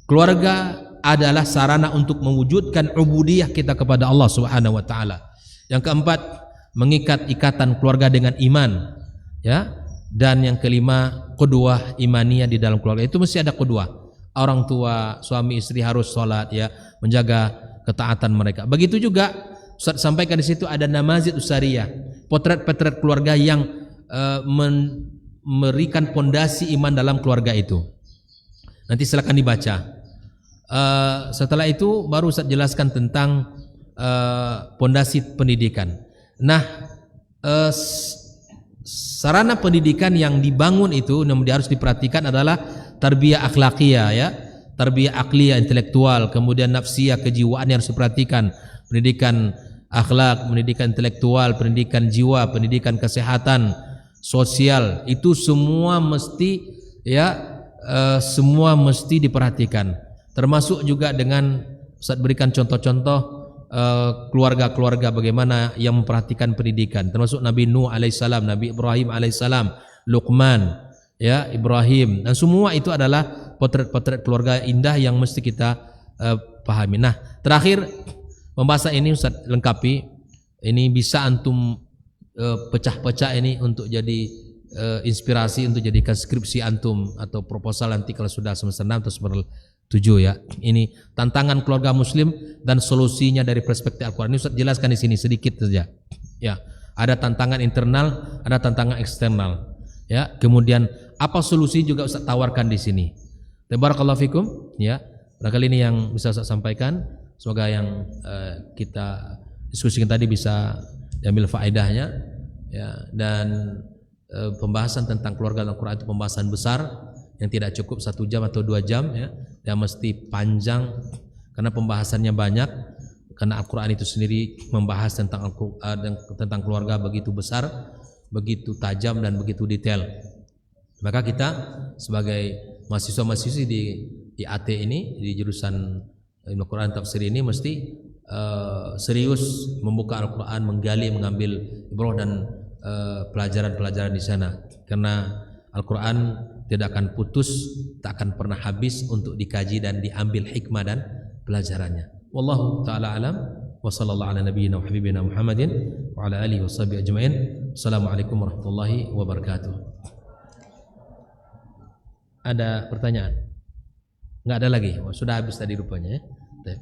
Keluarga adalah sarana untuk mewujudkan ubudiyah kita kepada Allah Subhanahu wa taala. Yang keempat, mengikat ikatan keluarga dengan iman. Ya. Dan yang kelima, qudwah imaniyah di dalam keluarga. Itu mesti ada qudwah. Orang tua, suami istri harus sholat, ya, menjaga ketaatan mereka. Begitu juga Ustaz sampaikan di situ ada namazid usariyah, potret-potret keluarga yang memberikan pondasi iman dalam keluarga itu. Nanti silakan dibaca. Setelah itu baru Ustaz jelaskan tentang pondasi pendidikan. Nah, sarana pendidikan yang dibangun itu yang harus diperhatikan adalah tarbiyah akhlakiyah, ya, tarbiyah akliyah intelektual, kemudian nafsiyah kejiwaan yang harus diperhatikan, pendidikan akhlak, pendidikan intelektual, pendidikan jiwa, pendidikan kesehatan, sosial, itu semua mesti, ya, semua mesti diperhatikan. Termasuk juga dengan Ustaz berikan contoh-contoh keluarga-keluarga bagaimana yang memperhatikan pendidikan, termasuk Nabi Nuh alaihissalam, Nabi Ibrahim alaihissalam, Luqman, ya, Ibrahim, dan semua itu adalah potret-potret keluarga indah yang mesti kita pahami. Nah, terakhir pembahasan ini Ustaz lengkapi, ini bisa antum pecah-pecah ini untuk jadi inspirasi untuk jadikan skripsi antum atau proposal nanti kalau sudah semester 6 atau semester 7, ya. Ini tantangan keluarga muslim dan solusinya dari perspektif Al-Qur'an. Ini Ustaz jelaskan di sini sedikit saja. Ya, ada tantangan internal, ada tantangan eksternal. Ya, kemudian apa solusi juga Ustaz tawarkan di sini. Barakallahu fikum, ya. Barangkali ini yang bisa Ustaz sampaikan. Semoga yang kita diskusikan tadi bisa diambil faedahnya, ya. Dan pembahasan tentang keluarga Al-Qur'an itu pembahasan besar yang tidak cukup 1 jam atau 2 jam, ya, yang mesti panjang karena pembahasannya banyak, karena Al-Quran itu sendiri membahas tentang tentang keluarga begitu besar, begitu tajam dan begitu detail. Maka kita sebagai mahasiswa-mahasiswi di AT ini, di jurusan Ilmu Quran Tafsir ini mesti serius membuka Al-Quran, menggali, mengambil ibrah dan pelajaran-pelajaran di sana, karena Al-Quran tidak akan putus, tak akan pernah habis untuk dikaji dan diambil hikmah dan pelajarannya. Wallahu taala alam wa sallallahu ala nabiyyina wa habibina Muhammadin wa ala alihi washabihi ajmain. Assalamualaikum warahmatullahi wabarakatuh. Ada pertanyaan? Enggak ada lagi. Oh, sudah habis tadi rupanya, ya.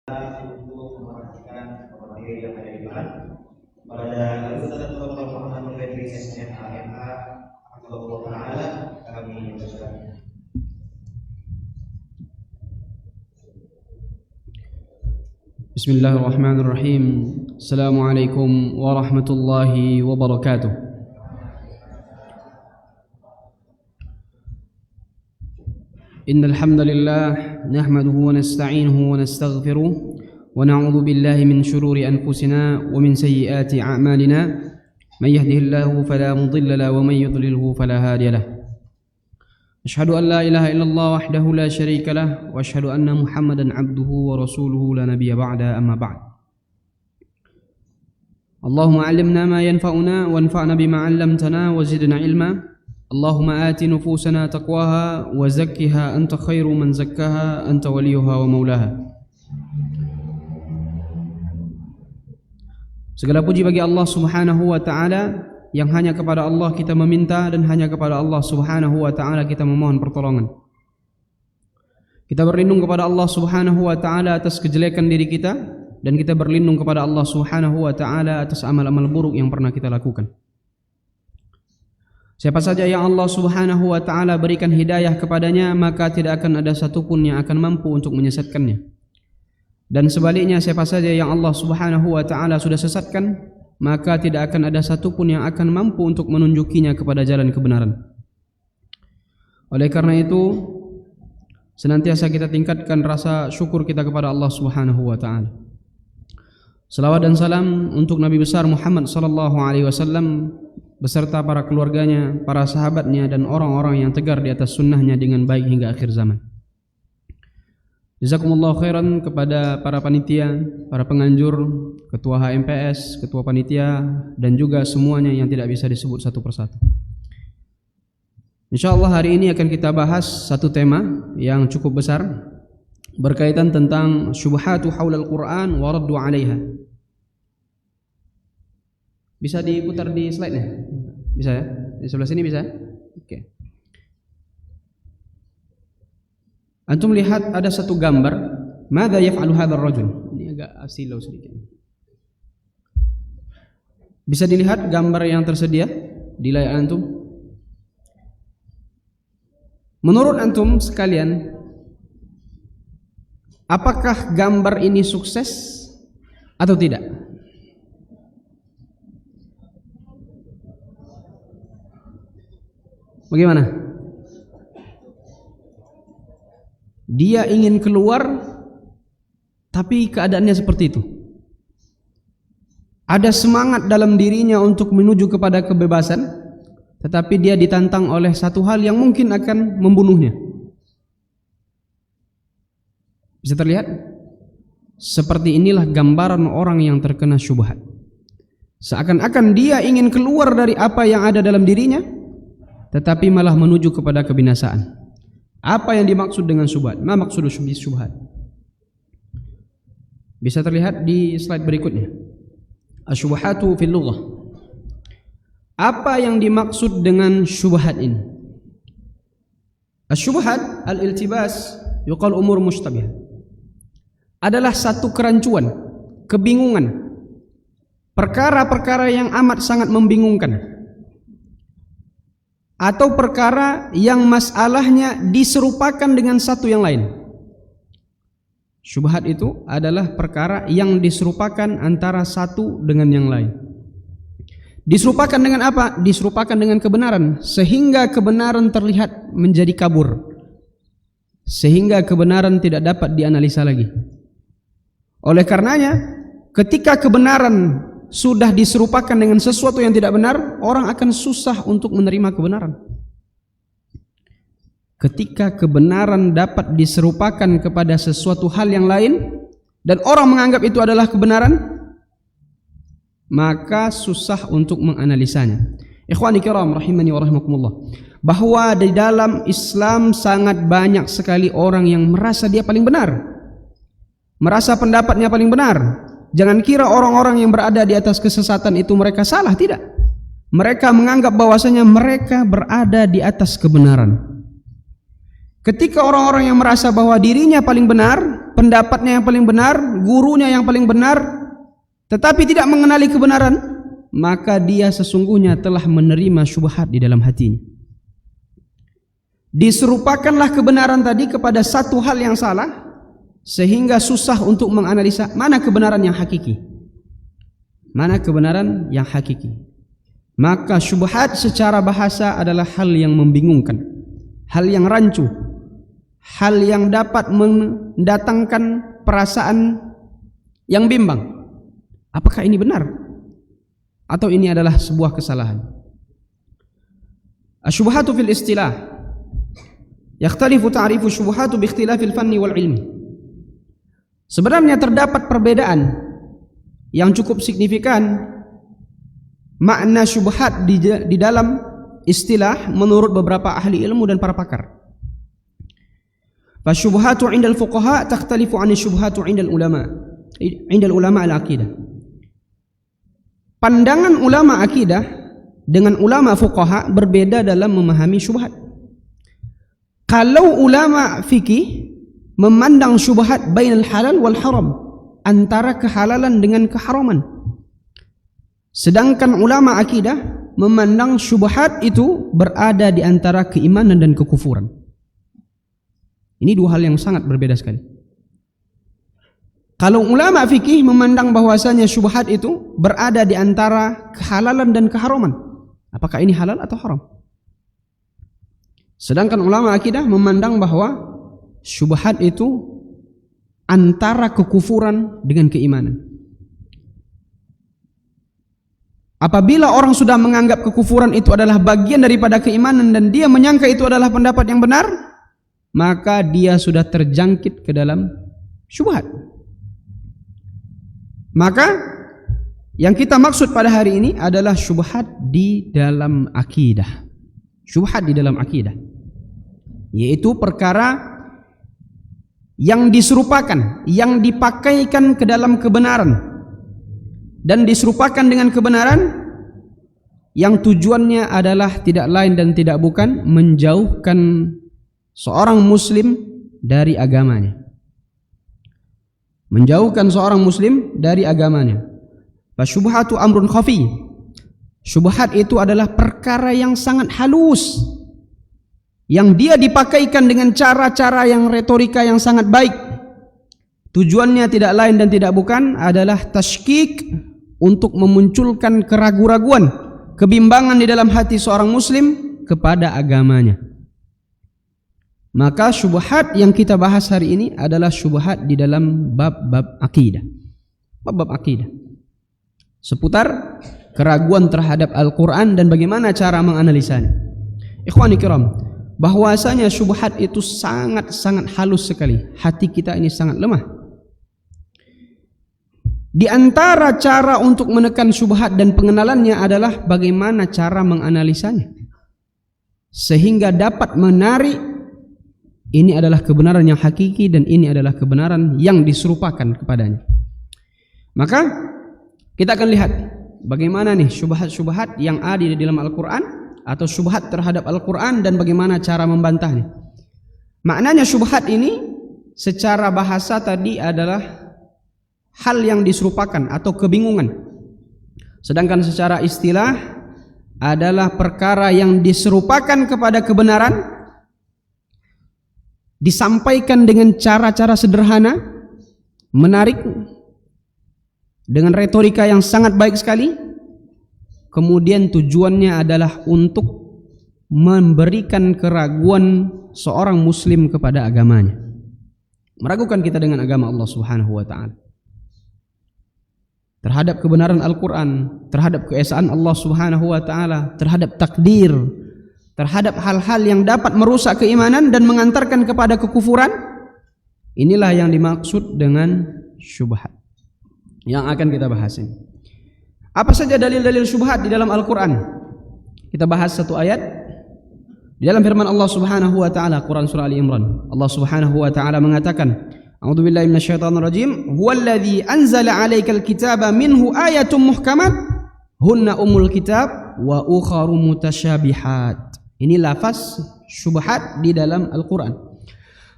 untuk memperhatikan materi yang ada di depan pada Ustaz Dr. Muhammad Fedri SMA Allah Ta'ala kami ucapkan. Bismillahirrahmanirrahim. Assalamualaikum warahmatullahi wabarakatuh. Innal hamdalillah nahmaduhu wa nasta'inuhu wa nastaghfiruh wa na'udzu billahi min shururi anfusina wa min sayyiati a'malina may yahdihillahu fala mudilla lahu wa may yudlilhu fala hadiya lahu. Asyhadu an la ilaha illallah wahdahu la syarika lah wa asyhadu anna Muhammadan 'abduhu wa rasuluhu la nabiyya ba'da amma ba'd. Allahumma 'allimna ma yanfa'una wanfa'na bima 'allamtana wa zidna 'ilma. Allahumma ati nufusana taqwaha wa zakkiha anta khairu man zakkaha anta waliyuha wa maulaha. Segala puji bagi Allah Subhanahu wa taala, yang hanya kepada Allah kita meminta dan hanya kepada Allah Subhanahu wa taala kita memohon pertolongan. Kita berlindung kepada Allah Subhanahu wa taala atas kejelekan diri kita, dan kita berlindung kepada Allah Subhanahu wa taala atas amal-amal buruk yang pernah kita lakukan. Siapa saja yang Allah Subhanahu wa taala berikan hidayah kepadanya, maka tidak akan ada satupun yang akan mampu untuk menyesatkannya. Dan sebaliknya, siapa saja yang Allah Subhanahu wa taala sudah sesatkan, maka tidak akan ada satupun yang akan mampu untuk menunjukinya kepada jalan kebenaran. Oleh karena itu, senantiasa kita tingkatkan rasa syukur kita kepada Allah Subhanahu wa taala. Salawat dan salam untuk Nabi besar Muhammad sallallahu alaihi wasallam beserta para keluarganya, para sahabatnya, dan orang-orang yang tegar di atas sunnahnya dengan baik hingga akhir zaman. Jazakumullah khairan kepada para panitia, para penganjur, ketua HMPS, ketua panitia, dan juga semuanya yang tidak bisa disebut satu persatu. InsyaAllah hari ini akan kita bahas satu tema yang cukup besar berkaitan tentang syubhatu haulal Quran wa raddu 'alaiha. Bisa diputar di slide-nya? Bisa ya? Di sebelah sini bisa? Oke. Antum lihat ada satu gambar, madza yaf'alu hadzal rajul. Ini agak silau sedikit. Bisa dilihat gambar yang tersedia di layar antum? Menurut antum sekalian, apakah gambar ini sukses atau tidak? Bagaimana? Dia ingin keluar, tapi keadaannya seperti itu. Ada semangat dalam dirinya untuk menuju kepada kebebasan, tetapi dia ditantang oleh satu hal yang mungkin akan membunuhnya. Bisa terlihat? Seperti inilah gambaran orang yang terkena syubhat. Seakan-akan dia ingin keluar dari apa yang ada dalam dirinya, tetapi malah menuju kepada kebinasaan. Apa yang dimaksud dengan syubhat? Ma maksud syubhat? Bisa terlihat di slide berikutnya. Asyubhatu fil lughah. Apa yang dimaksud dengan syubhat ini? Asyubhat al-iltibas yuqal umur mushtabihah. Adalah satu kerancuan, kebingungan, perkara-perkara yang amat sangat membingungkan, atau perkara yang masalahnya diserupakan dengan satu yang lain. Syubhat itu adalah perkara yang diserupakan antara satu dengan yang lain. Diserupakan dengan apa? Diserupakan dengan kebenaran, sehingga kebenaran terlihat menjadi kabur, sehingga kebenaran tidak dapat dianalisa lagi. Oleh karenanya, ketika kebenaran sudah diserupakan dengan sesuatu yang tidak benar, orang akan susah untuk menerima kebenaran. Ketika kebenaran dapat diserupakan kepada sesuatu hal yang lain dan orang menganggap itu adalah kebenaran, maka susah untuk menganalisanya. Ikhwani kiram rahimani wa rahimakumullah, bahwa di dalam Islam sangat banyak sekali orang yang merasa dia paling benar, merasa pendapatnya paling benar. Jangan kira orang-orang yang berada di atas kesesatan itu mereka salah, tidak. Mereka menganggap bahwasanya mereka berada di atas kebenaran. Ketika orang-orang yang merasa bahwa dirinya paling benar, pendapatnya yang paling benar, gurunya yang paling benar, tetapi tidak mengenali kebenaran, maka dia sesungguhnya telah menerima syubhat di dalam hatinya. Diserupakanlah kebenaran tadi kepada satu hal yang salah, sehingga susah untuk menganalisa mana kebenaran yang hakiki. Mana kebenaran yang hakiki. Maka syubhat secara bahasa adalah hal yang membingungkan, hal yang rancu, hal yang dapat mendatangkan perasaan yang bimbang. Apakah ini benar? Atau ini adalah sebuah kesalahan? Asyubhatu fil istilah. Yakhtalifu ta'rifu syubhatu bi ikhtilafil fanni wal ilmi. Sebenarnya terdapat perbedaan yang cukup signifikan makna syubhat di dalam istilah menurut beberapa ahli ilmu dan para pakar. Fasyubhatu 'inda al-fuqaha takhtalifu 'an syubhatu 'inda ulama al-aqidah. Pandangan ulama akidah dengan ulama fuqaha berbeda dalam memahami syubhat. Kalau ulama fikih memandang syubhat bainal halal wal haram, antara kehalalan dengan keharaman. Sedangkan ulama akidah memandang syubhat itu berada di antara keimanan dan kekufuran. Ini dua hal yang sangat berbeda sekali. Kalau ulama fikih memandang bahwasanya syubhat itu berada di antara kehalalan dan keharaman. Apakah ini halal atau haram? Sedangkan ulama akidah memandang bahwa syubhat itu antara kekufuran dengan keimanan. Apabila orang sudah menganggap kekufuran itu adalah bagian daripada keimanan dan dia menyangka itu adalah pendapat yang benar, maka dia sudah terjangkit ke dalam syubhat. Maka yang kita maksud pada hari ini adalah syubhat di dalam akidah. Syubhat di dalam akidah, yaitu perkara yang diserupakan, yang dipakaikan ke dalam kebenaran dan diserupakan dengan kebenaran yang tujuannya adalah tidak lain dan tidak bukan menjauhkan seorang muslim dari agamanya. Menjauhkan seorang muslim dari agamanya. Fasyubhatu amrun khafi. Syubhat itu adalah perkara yang sangat halus, yang dia dipakaikan dengan cara-cara yang retorika yang sangat baik. Tujuannya tidak lain dan tidak bukan adalah tasykik, untuk memunculkan keraguan-raguan, kebimbangan di dalam hati seorang muslim kepada agamanya. Maka syubhat yang kita bahas hari ini adalah syubhat di dalam bab-bab akidah. Bab-bab akidah seputar keraguan terhadap Al-Quran dan bagaimana cara menganalisanya. Ikhwani kiram, bahwasanya syubhat itu sangat-sangat halus sekali. Hati kita ini sangat lemah. Di antara cara untuk menekan syubhat dan pengenalannya adalah bagaimana cara menganalisanya, sehingga dapat menarik ini adalah kebenaran yang hakiki dan ini adalah kebenaran yang diserupakan kepadanya. Maka kita akan lihat bagaimana nih syubhat-syubhat yang ada di dalam Al-Quran atau syubhat terhadap Al-Quran dan bagaimana cara membantahnya. Maknanya syubhat ini secara bahasa tadi adalah hal yang diserupakan atau kebingungan. Sedangkan secara istilah adalah perkara yang diserupakan kepada kebenaran, disampaikan dengan cara-cara sederhana, menarik, dengan retorika yang sangat baik sekali. Kemudian tujuannya adalah untuk memberikan keraguan seorang muslim kepada agamanya, meragukan kita dengan agama Allah Subhanahu wa ta'ala, terhadap kebenaran Al-Quran, terhadap keesaan Allah Subhanahu wa ta'ala, terhadap takdir, terhadap hal-hal yang dapat merusak keimanan dan mengantarkan kepada kekufuran. Inilah yang dimaksud dengan syubhat yang akan kita bahas ini. Apa saja dalil-dalil syubhat di dalam Al-Quran? Kita bahas satu ayat di dalam firman Allah Subhanahu wa ta'ala, Quran surah Ali Imran. Allah Subhanahu wa ta'ala mengatakan, A'udzubillahi minasyaitonirrajim, huwallazi anzala 'alaikal kitaba minhu ayatun muhkamat hunna ummul kitab wa ukharu mutasyabihat. Ini lafaz syubhat di dalam Al-Quran.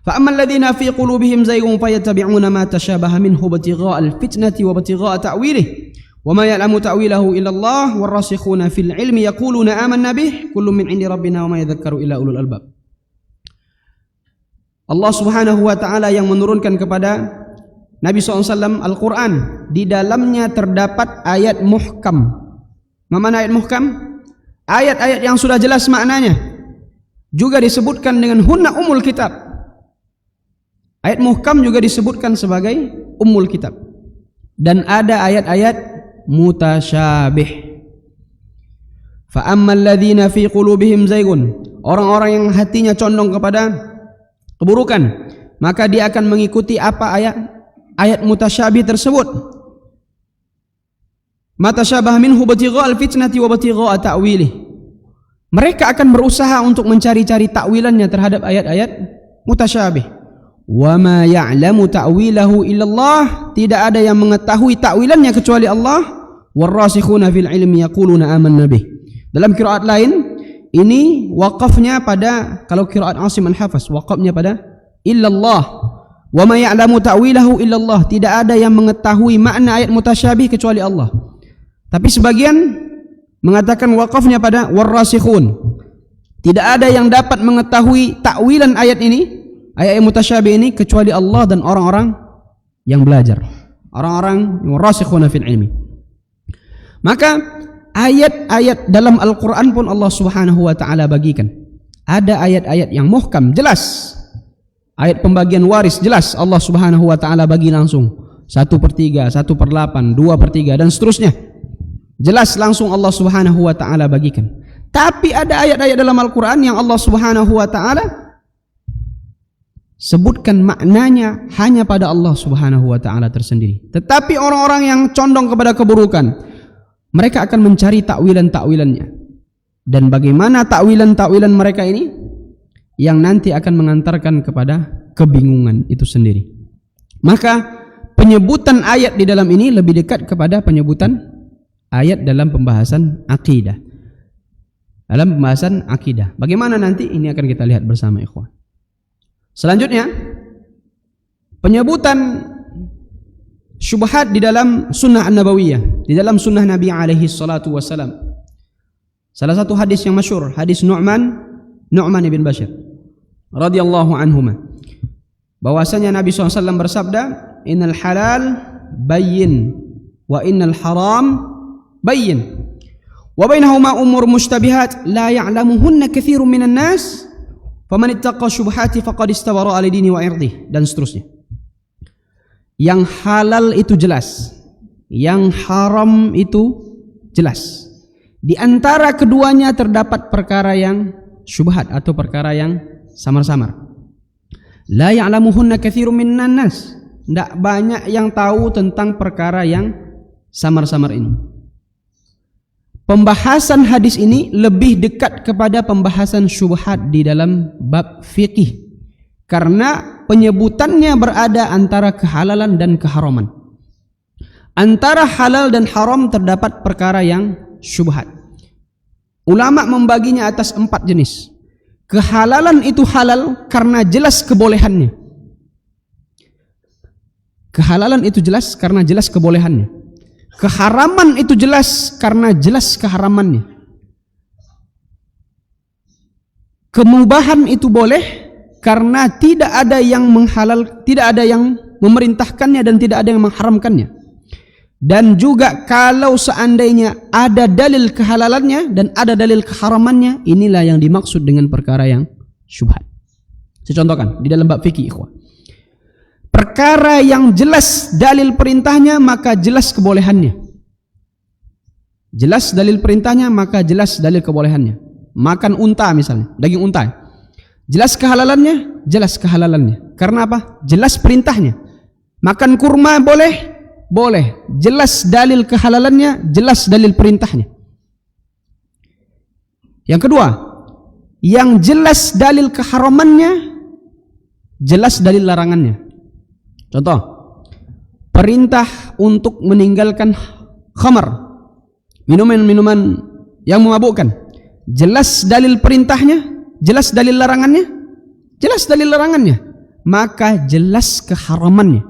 فأما الذين في قلوبهم زيغ فيتبعون ما تشابه منه ابتغاء الفتنة وابتغاء تأويله وما يعلم تأويله إلا الله والراسخون في العلم يقولون آمنا به كل من عند ربنا وما يذكر إلا أولو الألباب. Allah Subhanahu wa taala yang menurunkan kepada Nabi SAW Al-Quran, di dalamnya terdapat ayat muhkam. Mana ayat muhkam? Ayat-ayat yang sudah jelas maknanya. Juga disebutkan dengan hunna ummul kitab. Ayat muhkam juga disebutkan sebagai ummul kitab. Dan ada ayat-ayat mutasyabih. Fa ammal ladzina fi qulubihim zaygun, orang-orang yang hatinya condong kepada keburukan, maka dia akan mengikuti apa ayat mutasyabih tersebut. Matasyabah minhu batigha al-fitnati wa batigha ta'wilih. Mereka akan berusaha untuk mencari-cari takwilannya terhadap ayat-ayat mutasyabih. Wa ma ya'lamu ta'wilahu illallah, tidak ada yang mengetahui takwilannya kecuali Allah. Warrasikhuna fil ilmi yaquluna amanna bih. Dalam qiraat lain ini waqafnya pada, kalau qiraat Asim al-Hafaz waqafnya pada illallah. Wa ma ya'lamu ta'wilahu illallah, tidak ada yang mengetahui makna ayat mutasyabih kecuali Allah. Tapi sebagian mengatakan waqafnya pada warrasikhun. Tidak ada yang dapat mengetahui takwilan ayat ini, ayat mutasyabih ini, kecuali Allah dan orang-orang yang belajar, orang-orang yang rasikhuna fil ilmi. Maka ayat-ayat dalam Al-Quran pun Allah Subhanahu wa ta'ala bagikan. Ada ayat-ayat yang muhkam, jelas. Ayat pembagian waris jelas, Allah Subhanahu wa ta'ala bagi langsung 1/3, 1/8, 2/3 dan seterusnya. Jelas langsung Allah Subhanahu wa ta'ala bagikan. Tapi ada ayat-ayat dalam Al-Quran yang Allah Subhanahu wa ta'ala sebutkan maknanya hanya pada Allah Subhanahu wa ta'ala tersendiri. Tetapi orang-orang yang condong kepada keburukan, mereka akan mencari takwilan-takwilannya. Dan bagaimana takwilan-takwilan mereka ini yang nanti akan mengantarkan kepada kebingungan itu sendiri. Maka penyebutan ayat di dalam ini lebih dekat kepada penyebutan ayat dalam pembahasan akidah. Dalam pembahasan akidah. Bagaimana nanti ini akan kita lihat bersama ikhwan. Selanjutnya, penyebutan syubhat di dalam sunnah an-nabawiyah, di dalam sunnah Nabi alaihi salatu wassalam. Salah satu hadis yang masyhur, hadis Nu'man ibn Bashir radhiyallahu anhuma, bahwasanya Nabi SAW bersabda, innal halal bayyin wa innal haram bayyin wa bainahuma umur mushtabihat la ya'lamuhunna katsirun minan nas faman ittaqa syubhati faqad istawara ala dini wa irdih, dan seterusnya. Yang halal itu jelas, yang haram itu jelas. Di antara keduanya terdapat perkara yang syubhat atau perkara yang samar-samar. La ya'lamuhunna katsirun minan nas, tidak banyak yang tahu tentang perkara yang samar-samar ini. Pembahasan hadis ini lebih dekat kepada pembahasan syubhat di dalam bab fikih, karena penyebutannya berada antara kehalalan dan keharaman. Antara halal dan haram terdapat perkara yang syubhat. Ulama membaginya atas 4 jenis. Kehalalan itu halal karena jelas kebolehannya. Kehalalan itu jelas karena jelas kebolehannya. Keharaman itu jelas karena jelas keharamannya. Kemubahan itu boleh karena tidak ada yang tidak ada yang memerintahkannya dan tidak ada yang mengharamkannya. Dan juga kalau seandainya ada dalil kehalalannya dan ada dalil keharamannya, inilah yang dimaksud dengan perkara yang syubhat. Saya contohkan di dalam bab fikih, ikhwan. Perkara yang jelas dalil perintahnya, maka jelas kebolehannya. Jelas dalil perintahnya, maka jelas dalil kebolehannya. Makan unta misalnya, daging unta. Jelas kehalalannya, jelas kehalalannya. Karena apa? Jelas perintahnya. Makan kurma boleh? Boleh. Jelas dalil kehalalannya, jelas dalil perintahnya. Yang kedua, yang jelas dalil keharamannya, jelas dalil larangannya. Contoh, perintah untuk meninggalkan khamar, minuman-minuman yang memabukkan. Jelas dalil perintahnya, jelas dalil larangannya, jelas dalil larangannya. maka jelas keharamannya.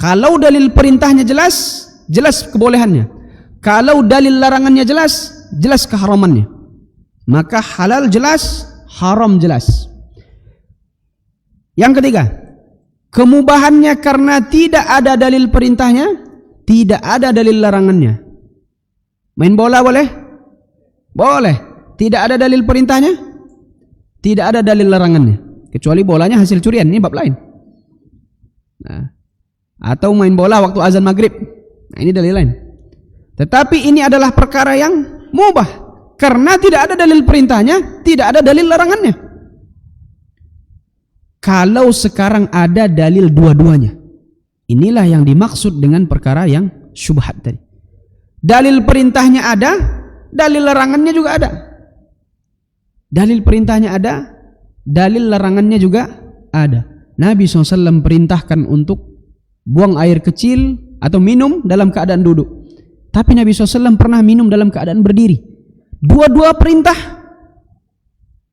Kalau dalil perintahnya jelas, jelas kebolehannya. Kalau dalil larangannya jelas, jelas keharamannya. Maka halal jelas, haram jelas. Yang ketiga, kemubahannya karena tidak ada dalil perintahnya, tidak ada dalil larangannya. Main bola boleh? Boleh. Tidak ada dalil perintahnya, tidak ada dalil larangannya. Kecuali bolanya hasil curian, ini bab lain. Nah, atau main bola waktu azan maghrib, nah ini dalil lain. Tetapi ini adalah perkara yang mubah karena tidak ada dalil perintahnya, tidak ada dalil larangannya. Kalau sekarang ada dalil dua-duanya, inilah yang dimaksud dengan perkara yang syubhat tadi. Dalil perintahnya ada, dalil larangannya juga ada. Dalil perintahnya ada, dalil larangannya juga ada. Nabi SAW perintahkan untuk buang air kecil atau minum dalam keadaan duduk. Tapi Nabi SAW pernah minum dalam keadaan berdiri. Dua-dua perintah.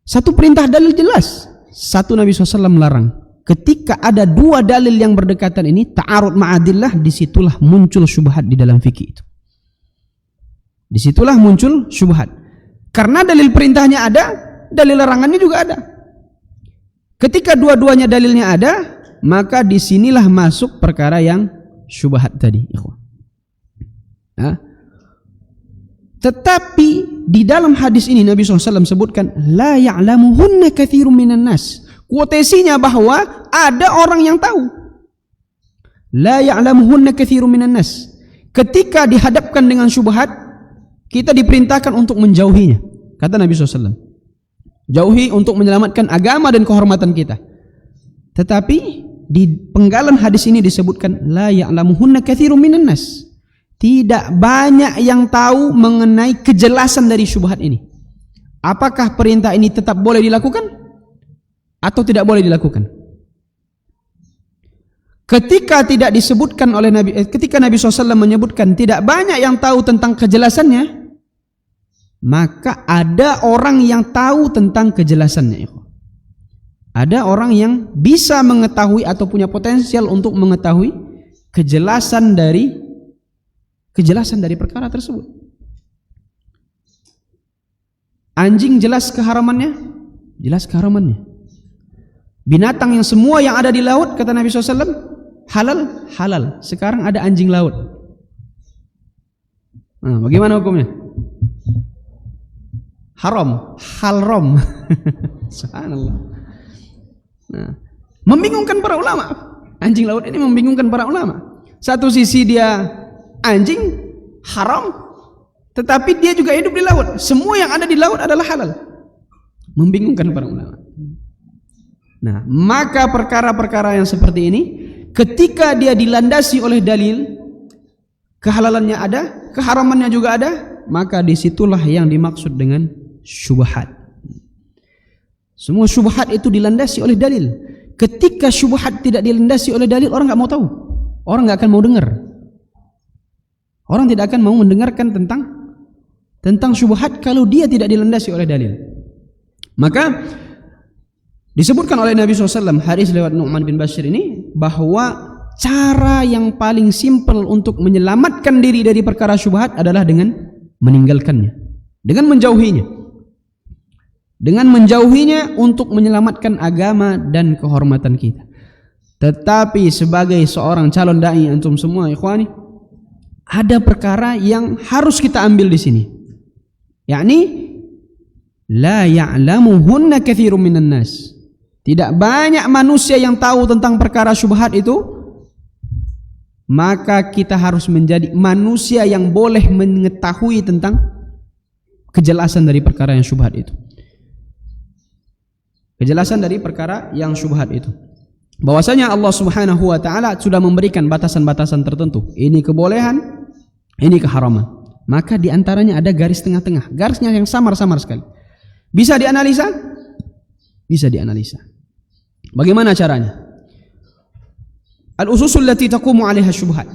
Satu perintah dalil jelas, satu Nabi SAW melarang. Ketika ada dua dalil yang berdekatan ini, ta'arud ma'adillah, disitulah muncul syubhat di dalam fikih itu. Disitulah muncul syubhat. Karena dalil perintahnya ada, dalil larangannya juga ada. Ketika dua-duanya dalilnya ada, maka disinilah masuk perkara yang syubhat tadi. Nah, tetapi di dalam hadis ini Nabi SAW sebutkan la ya'lamuhunna katsirun minan nas. Kuotesinya bahwa ada orang yang tahu. La ya'lamuhunna katsirun minan nas. Ketika dihadapkan dengan syubhat, kita diperintahkan untuk menjauhinya. Kata Nabi SAW, jauhi untuk menyelamatkan agama dan kehormatan kita. Tetapi di penggalan hadis ini disebutkan la ya'lamuhunna katsirun minan nas. Tidak banyak yang tahu mengenai kejelasan dari syubhat ini. Apakah perintah ini tetap boleh dilakukan atau tidak boleh dilakukan? Ketika tidak disebutkan oleh Nabi, ketika Nabi SAW menyebutkan tidak banyak yang tahu tentang kejelasannya, maka ada orang yang tahu tentang kejelasannya. Ada orang yang bisa mengetahui atau punya potensial untuk mengetahui kejelasan dari perkara tersebut. Anjing jelas keharamannya, jelas keharamannya. Binatang yang semua yang ada di laut, kata Nabi SAW, halal, halal. Sekarang ada anjing laut. Nah, bagaimana hukumnya? Haram, halrom. Subhanallah. Nah, membingungkan para ulama. Anjing laut ini membingungkan para ulama. Satu sisi dia anjing haram, tetapi dia juga hidup di laut. Semua yang ada di laut adalah halal. Membingungkan para ulama. Nah, maka perkara-perkara yang seperti ini, ketika dia dilandasi oleh dalil, kehalalannya ada, keharamannya juga ada, maka disitulah yang dimaksud dengan syubhat. Semua syubhat itu dilandasi oleh dalil. Ketika syubhat tidak dilandasi oleh dalil, orang nggak mau tahu, orang nggak akan mau dengar. Orang tidak akan mau mendengarkan tentang syubhat kalau dia tidak dilandasi oleh dalil. Maka disebutkan oleh Nabi SAW, hadis lewat Nu'man bin Bashir ini, bahwa cara yang paling simpel untuk menyelamatkan diri dari perkara syubhat adalah dengan meninggalkannya, dengan menjauhinya. Dengan menjauhinya untuk menyelamatkan agama dan kehormatan kita. Tetapi sebagai seorang calon dai antum semua ikhwani, ada perkara yang harus kita ambil di sini, yakni la ya'lamuhunna katsirun minan nas. Tidak banyak manusia yang tahu tentang perkara syubhat itu, maka kita harus menjadi manusia yang boleh mengetahui tentang kejelasan dari perkara yang syubhat itu. Kejelasan dari perkara yang syubhat itu. Bahwasanya Allah Subhanahu wa taala sudah memberikan batasan-batasan tertentu. Ini kebolehan, ini keharaman. Maka di antaranya ada garis tengah-tengah, garisnya yang samar-samar sekali. Bisa dianalisa? Bisa dianalisa. Bagaimana caranya? Al-ususul lati taqumu 'alaiha syubhat.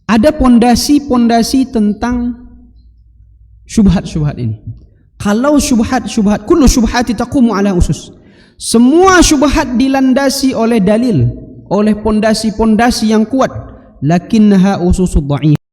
Ada pondasi-pondasi tentang syubhat-syubhat ini. Kalau syubhat, kullu syubhati taqumu 'ala usus. Semua syubhat dilandasi oleh dalil, oleh pondasi-pondasi yang kuat, lakinnaha ususul dha'ifah.